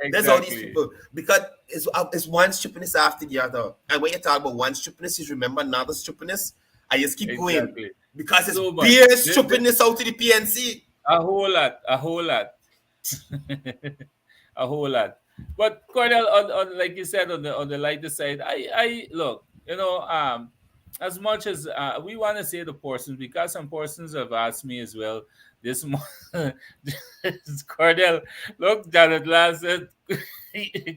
Exactly. There's all these people because it's one stupidness after the other. And when you talk about one stupidness, you remember another stupidness. I just keep going because it's so bare stupidness out to the PNC. A whole lot, a whole lot. But Courdel, on like you said, on the lighter side, I look, you know, as much as we want to say the portions, because some portions have asked me as well. This Courdel, look, Janet Last said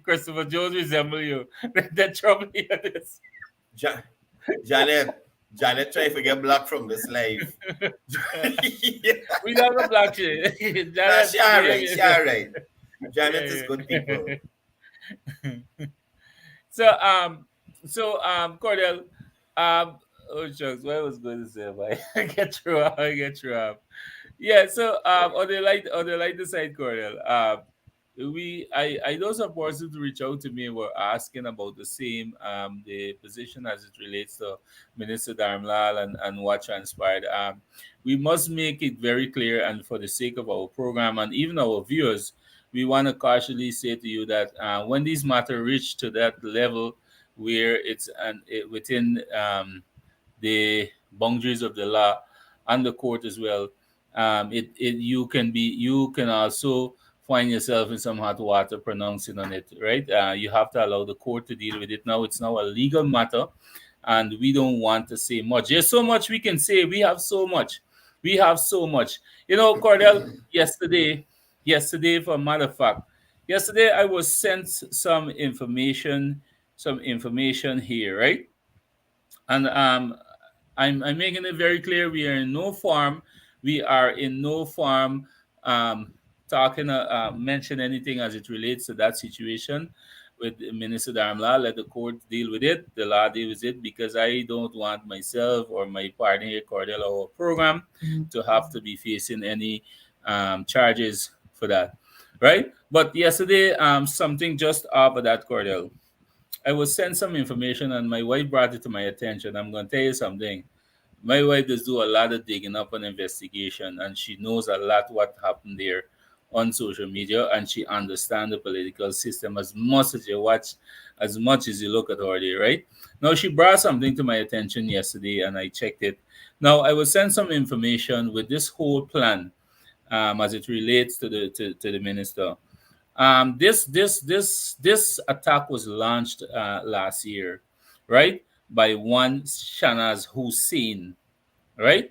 Christopher Jones resemble you. That trouble here is. Janet try to get blocked from this life. We don't have block shit. She all right. Janet is good people. So So, Cordell, oh shucks, what I was going to say, but I get through. I get through. Yeah. So, on the lighter side, Cordell, I know some persons reach out to me and were asking about the same the position as it relates to Minister Darmlal and what transpired. We must make it very clear, and for the sake of our program and even our viewers, we want to cautiously say to you that when these matters reach to that level where within the boundaries of the law and the court as well, you can also find yourself in some hot water pronouncing on it, right? You have to allow the court to deal with it. Now it's now a legal matter, and we don't want to say much. There's so much we can say. We have so much. We have so much. You know, Cordell, yesterday, for a matter of fact, yesterday I was sent some information here, right? And I'm making it very clear we are in no form. We are in no form um, talking, mention anything as it relates to that situation with Minister Darmla. Let the court deal with it. The law deal with it because I don't want myself or my partner here, Courdel, our program, to have to be facing any charges for that. Right? But yesterday, something just off of that, Courdel. I was sent some information and my wife brought it to my attention. I'm going to tell you something. My wife does do a lot of digging up on investigation, and she knows a lot what happened there on social media, and she understands the political system as much as you watch, as much as you look at her there, right? Now, she brought something to my attention yesterday, and I checked it. Now, I was sent some information with this whole plan as it relates to the minister. This attack was launched last year, right, by one Shanaz Hussein, right?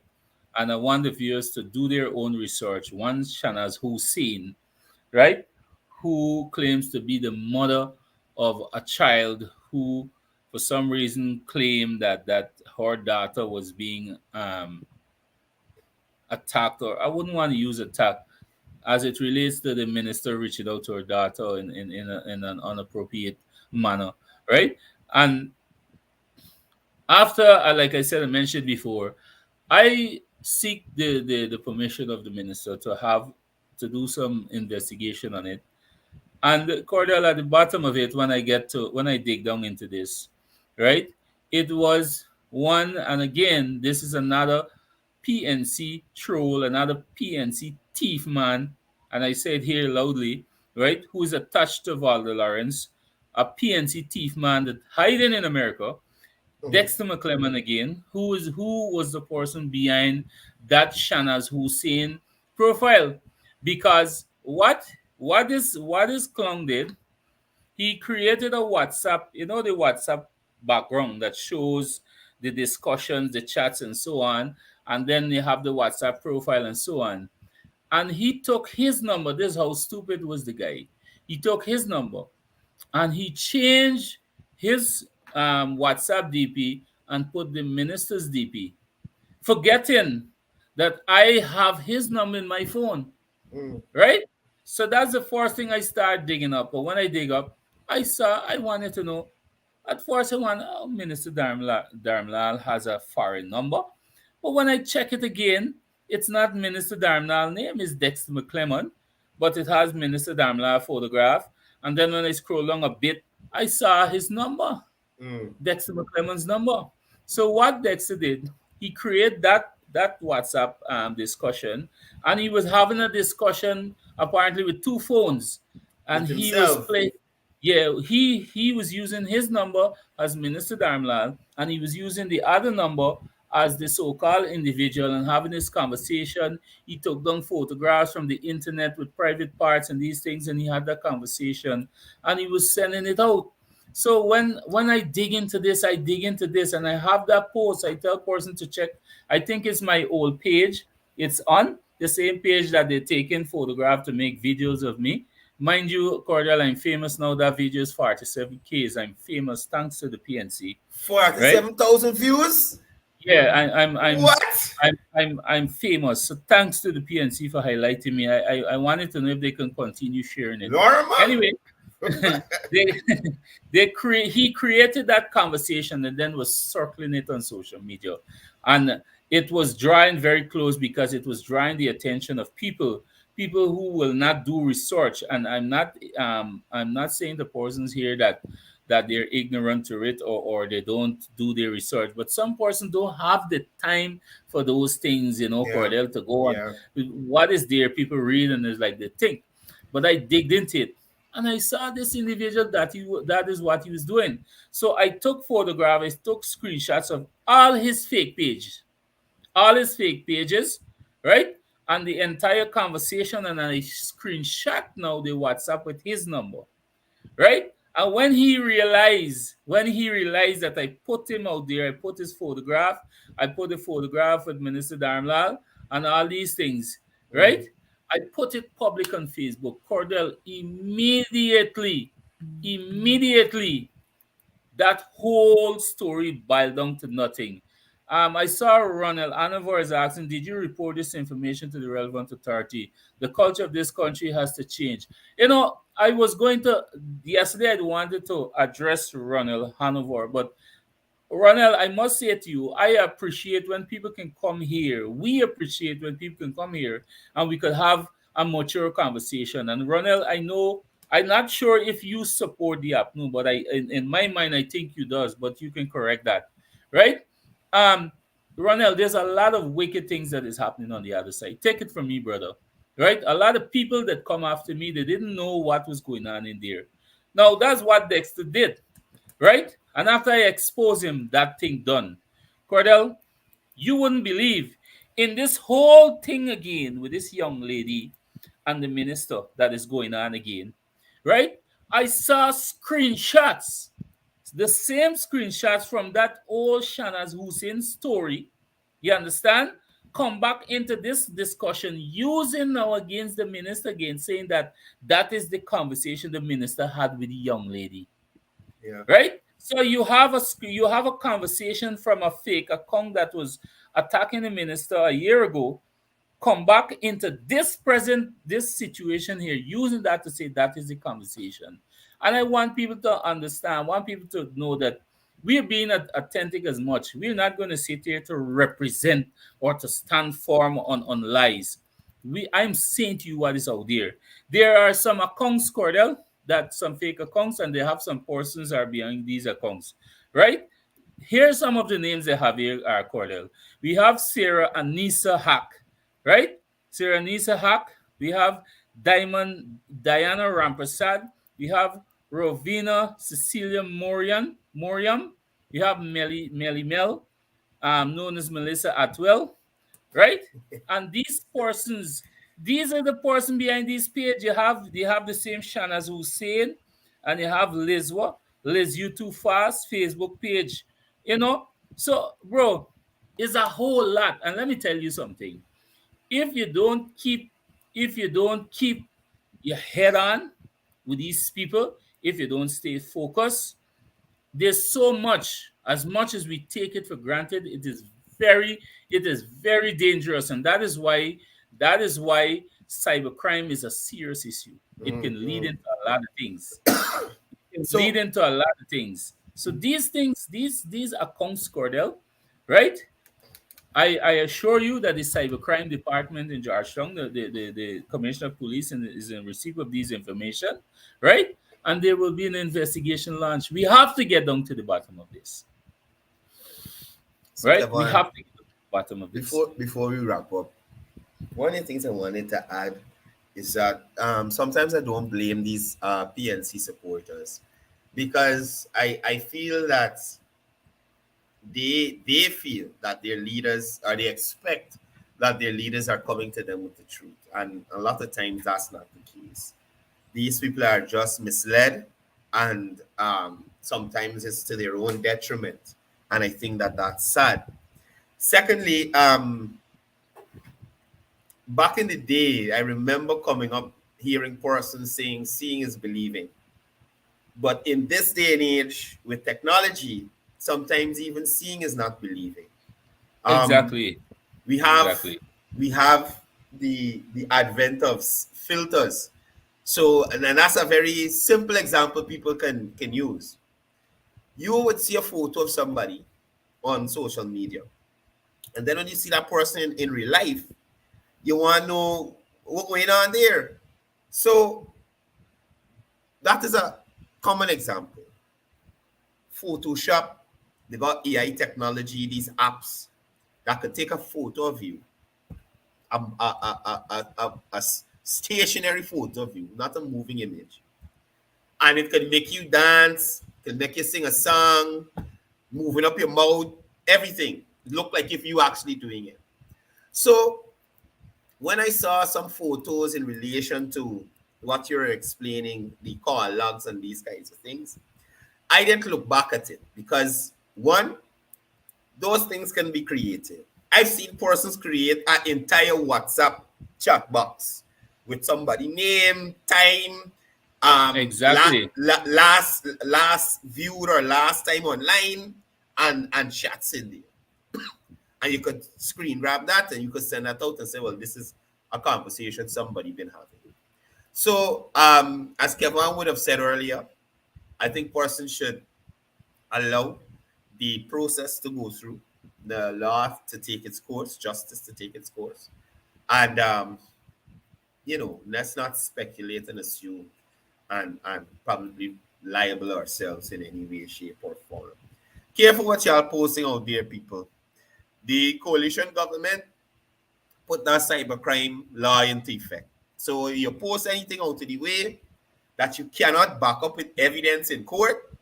And I want the viewers to do their own research. One Shanaz Hussein, right, who claims to be the mother of a child who, for some reason, claimed that her daughter was being attacked, or I wouldn't want to use attack as it relates to the minister reaching out to her daughter in an inappropriate manner, right? And after, like I said, I mentioned before, I seek the permission of the minister to have to do some investigation on it. And Cordell, at the bottom of it, when I dig down into this, right? It was one, and again, this is another PNC troll, another PNC thief man, and I say it here loudly, right? Who is attached to Valda Lawrence, a PNC thief man that hiding in America. Dexter McClellan again, who was the person behind that Shanaz Hussein profile? Because what is Clown did? He created a WhatsApp, the WhatsApp background that shows the discussions, the chats, and so on, and then they have the WhatsApp profile and so on. And he took his number. This is how stupid was the guy. He took his number and he changed his WhatsApp DP and put the minister's DP, forgetting that I have his number in my phone, right? So that's the first thing I start digging up. But when I dig up, I wanted to know. At first, I wanted, oh, Minister Darmlal has a foreign number. But when I check it again, it's not Minister Darmlal's name, it's Dexter McClellan, but it has Minister Darmlal photograph. And then when I scroll along a bit, I saw his number, Dexter McClellan's number. So what Dexter did, he created that WhatsApp discussion, and he was having a discussion apparently with two phones, and With he himself. was playing. Yeah, he was using his number as Minister Darmlal, and he was using the other number as the so-called individual and having this conversation. He took down photographs from the internet with private parts and these things, and he had that conversation, and he was sending it out. So when I dig into this, and I have that post. I tell person to check. I think it's my old page. It's on the same page that they're taking photograph to make videos of me. Mind you, Cordial, I'm famous now. That video is 47K. I'm famous thanks to the PNC, right? 47,000 views? Yeah, I'm What? I'm famous. So thanks to the PNC for highlighting me. I wanted to know if they can continue sharing it. Lorrimer? Anyway, they he created that conversation and then was circling it on social media, and it was drawing very close because it was drawing the attention of people who will not do research. And I'm not saying the persons here that they're ignorant to it, or they don't do their research, but some person don't have the time for those things, Yeah, Cordell, to go on yeah. what is there. People read and it's like they think, but I digged into it and I saw this individual that is what he was doing. So I took photographs, I took screenshots of all his fake pages, right? And the entire conversation, and I screenshot now the WhatsApp with his number, right? And when he realized that I put him out there, I put his photograph, I put the photograph with Minister Darmlal and all these things, right? I put it public on Facebook. Courdel immediately, that whole story boiled down to nothing. I saw Ronald Anavar is asking, did you report this information to the relevant authority? The culture of this country has to change. I was going to, yesterday I wanted to address Ronald Hanover, but Ronald, I must say to you, I appreciate when people can come here. We appreciate when people can come here and we could have a mature conversation. And Ronald, I know, I'm not sure if you support the app, no, but in my mind, I think you does, but you can correct that, right? Um, Ronald, there's a lot of wicked things that is happening on the other side. Take it from me, brother, right? A lot of people that come after me, they didn't know what was going on in there. Now, that's what Dexter did, right? And after I expose him, that thing done. Courdel, you wouldn't believe in this whole thing again with this young lady and the minister that is going on again, right? I saw screenshots, the same screenshots from that old Shanaz Hussein story, you understand? Come back into this discussion using now against the minister again, saying that that is the conversation the minister had with the young lady, Yeah. right? So you have a conversation from a fake account that was attacking the minister a year ago, come back into this situation here, using that to say that is the conversation. And I want people to understand, want people to know that we're being authentic as much. We're not going to sit here to represent or to stand firm on lies. I'm saying to you what is out there. There are some accounts, Cordell, that some fake accounts, and they have some persons are behind these accounts, right? Here's some of the names they have here, Cordell. We have Sarah Anissa Hack, right? Sarah Anissa Hack. We have Diana Rampersad. We have Rovina Cecilia Moriam. We have Melly Mel, known as Melissa Atwell, right? And these are the person behind this page. They have the same Shanaz Hussein, and you have Liz You Too Fast Facebook page. So bro, it's a whole lot. And let me tell you something. If you don't keep if you don't keep your head on with these people, if you don't stay focused, there's so much as we take it for granted, it is very dangerous. And that is why cybercrime is a serious issue. It can lead into a lot of things. So So these things, these accounts, Cordell, right? I assure you that the cybercrime department in Georgetown, the commissioner of police, is in receipt of these information, right? And there will be an investigation launched. We have to get down to the bottom of this, so right? We Kevon, have to get to the bottom of this. before we wrap up, one of the things I wanted to add is that sometimes I don't blame these PNC supporters, because I feel that they feel that their leaders, or they expect that their leaders are coming to them with the truth, and a lot of times that's not the case. These people are just misled, and sometimes it's to their own detriment, and I think that that's sad. Secondly, back in the day, I remember coming up hearing persons saying seeing is believing. But in this day and age, with technology, sometimes even seeing is not believing. Exactly. We have Exactly. we have the advent of filters So, and then that's a very simple example people can use. You would see a photo of somebody on social media, and then when you see that person in real life, you want to know what's going on there. So that is a common example. Photoshop, they got AI technology, these apps that could take a photo of you, a stationary photo of you, not a moving image, and it can make you dance, can make you sing a song, moving up your mouth, everything. Look like if you actually doing it. So when I saw some photos in relation to what you're explaining, the call logs and these kinds of things, I didn't look back at it because one, those things can be created. I've seen persons create an entire WhatsApp chat box with somebody name, time, Exactly. last viewed or last time online, and chats in there. And you could screen grab that and you could send that out and say, well, this is a conversation somebody been having. So, as Kevon would have said earlier, I think persons should allow the process to go through, the law to take its course, justice to take its course, and let's not speculate and assume and probably liable ourselves in any way, shape, or form. Careful what y'all posting out there, people. The coalition government put that cybercrime law into effect. So you post anything out of the way that you cannot back up with evidence in court.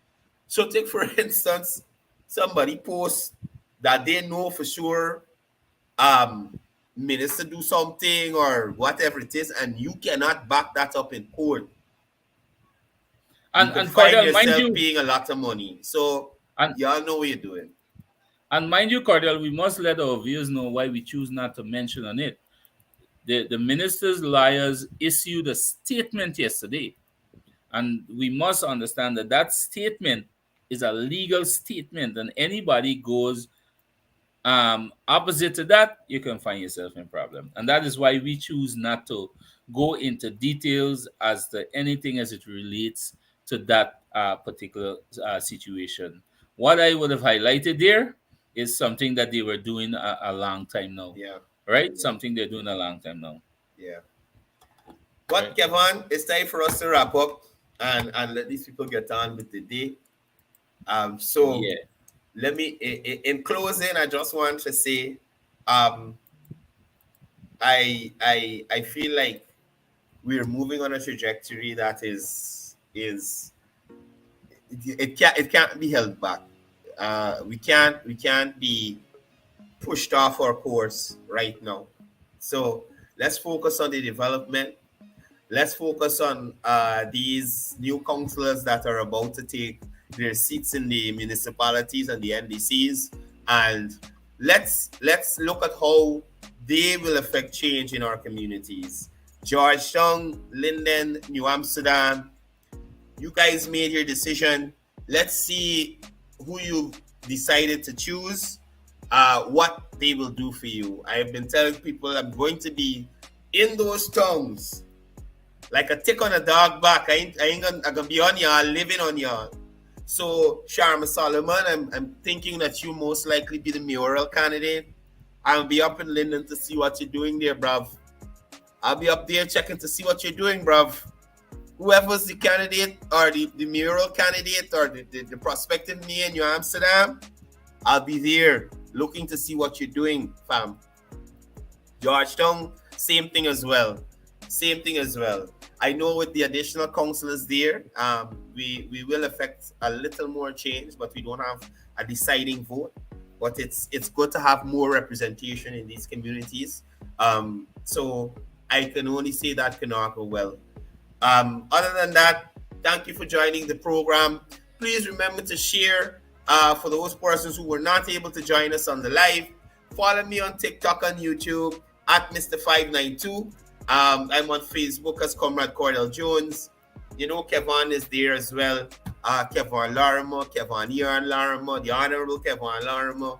So take for instance, somebody posts that they know for sure minister do something or whatever it is, and you cannot back that up in court. You can And find Courdel, mind yourself you, paying a lot of money. So and y'all know what you're doing. mind you, Courdel, we must let our viewers know why we choose not to mention on it. The minister's lawyers issued a statement yesterday, and we must understand that that statement is a legal statement, and anybody goes opposite to that, you can find yourself in problem. And that is why we choose not to go into details as to anything as it relates to that particular situation. What I would have highlighted there is something that they were doing a long time now, Yeah. right? Yeah. Something they're doing a long time now. Yeah. Right? But Kevon, it's time for us to wrap up and let these people get on with the day. So Yeah. let me in closing, I just want to say um I feel like we're moving on a trajectory that it can't be held back. We can't be pushed off our course right now. So let's focus on the development. Let's focus on these new councillors that are about to take their seats in the municipalities and the NDCs, and let's look at how they will affect change in our communities. Georgetown, Linden, New Amsterdam, you guys made your decision. Let's see who you decided to choose, what they will do for you. I've been telling people I'm going to be in those towns like a tick on a dog back. I'm gonna be on y'all, living on y'all. So Sharma Solomon, I'm thinking that you most likely be the mayoral candidate. I'll be up in Linden to see what you're doing there, bruv. I'll be up there checking to see what you're doing, bruv. Whoever's the candidate or the mayoral candidate or the prospective mayor in New Amsterdam, I'll be there looking to see what you're doing, fam. Georgetown, same thing as well. Same thing as well. I know with the additional councillors there, we will affect a little more change, but we don't have a deciding vote. But it's good to have more representation in these communities. So I can only say that can go well. Other than that, thank you for joining the program. Please remember to share for those persons who were not able to join us on the live. Follow me on TikTok and YouTube at Mr592. I'm on Facebook as Comrade Courdel Jones. You know, Kevon is there as well. Kevon Lorrimer, Kevon Lorrimer, the Honorable Kevon Lorrimer,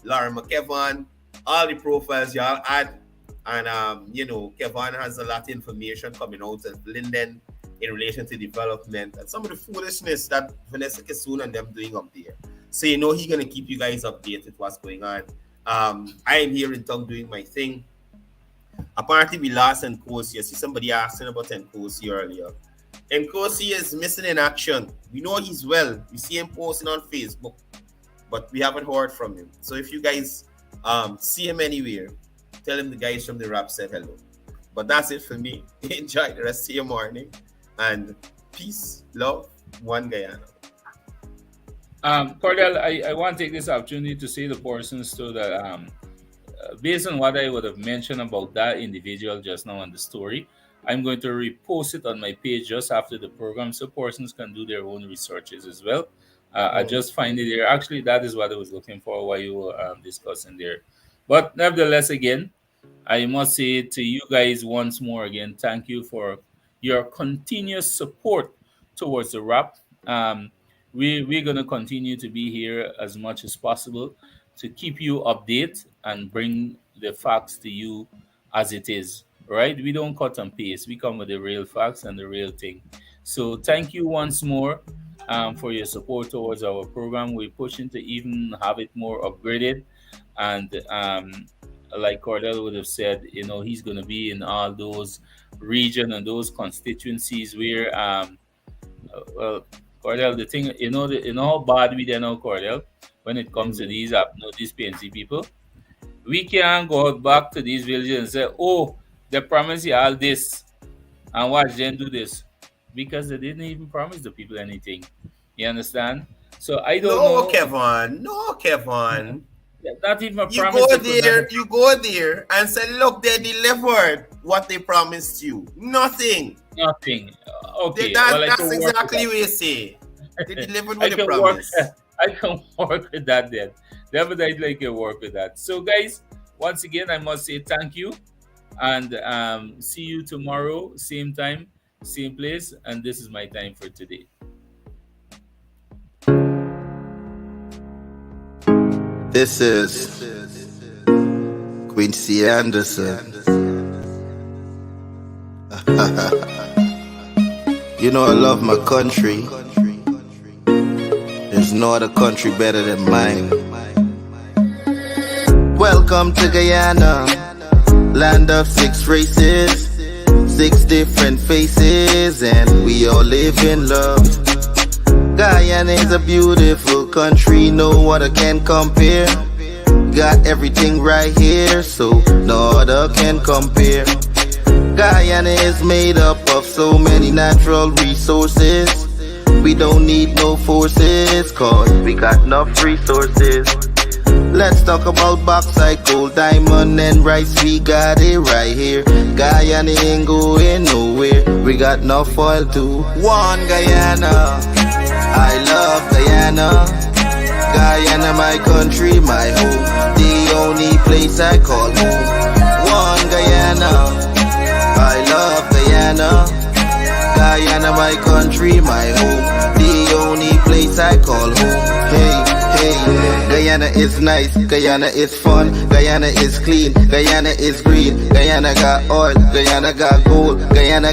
Lorrimer Kevon. All the profiles y'all add. And Kevon has a lot of information coming out of Linden in relation to development and some of the foolishness that Vanessa Kissoon and them doing up there. So he's gonna keep you guys updated what's going on. I am here in town doing my thing. Apparently we lost Nkosi. I see somebody asking about Nkosi earlier. Nkosi is missing in action. We know he's well. We see him posting on Facebook, but we haven't heard from him. So if you guys see him anywhere, tell him the guys from the rap said hello. But that's it for me. Enjoy the rest of your morning. And peace, love, one Guyana. Courdel, I want to take this opportunity to say the persons too that based on what I would have mentioned about that individual just now on the story, I'm going to repost it on my page just after the program so persons can do their own researches as well. I just find it there. Actually, that is what I was looking for while you were discussing there. But nevertheless, again, I must say to you guys once more again, thank you for your continuous support towards the rap. We're going to continue to be here as much as possible to keep you updated and bring the facts to you as it is, right? We don't cut and paste. We come with the real facts and the real thing. So thank you once more for your support towards our program. We're pushing to even have it more upgraded. And like Courdel would have said, he's going to be in all those regions and those constituencies where, well, Courdel, the thing, how bad we are now, Courdel, when it comes to these PNC people, we can't go back to these villages and say, oh, they promise you all this and watch them do this, because they didn't even promise the people anything. You understand? So I don't know. No, Kevon. Not even a You promise. You go there and say, look, they delivered what they promised you. Nothing. Okay. That's exactly what you say. They delivered what they promised. I can work with that then. Definitely I can work with that. So guys, once again, I must say thank you. And see you tomorrow, same time, same place. And this is my time for today. This is Quincy Anderson. You know I love my country. There's no other country better than mine. Welcome to Guyana, land of 6 races, 6 different faces, and we all live in love. Guyana is a beautiful country, no other can compare. Got everything right here, so no other can compare. Guyana is made up of so many natural resources. We don't need no forces, cause we got enough resources. Let's talk about bauxite, gold, diamond, and rice. We got it right here. Guyana ain't going nowhere. We got enough oil too. One Guyana, I love Guyana. Guyana, my country, my home. The only place I call home. One Guyana, I love Guyana. Guyana, my country, my home. The only place I call home. Hey. Guyana is nice, Guyana is fun, Guyana is clean, Guyana is green, Guyana got oil, Guyana got gold, Guyana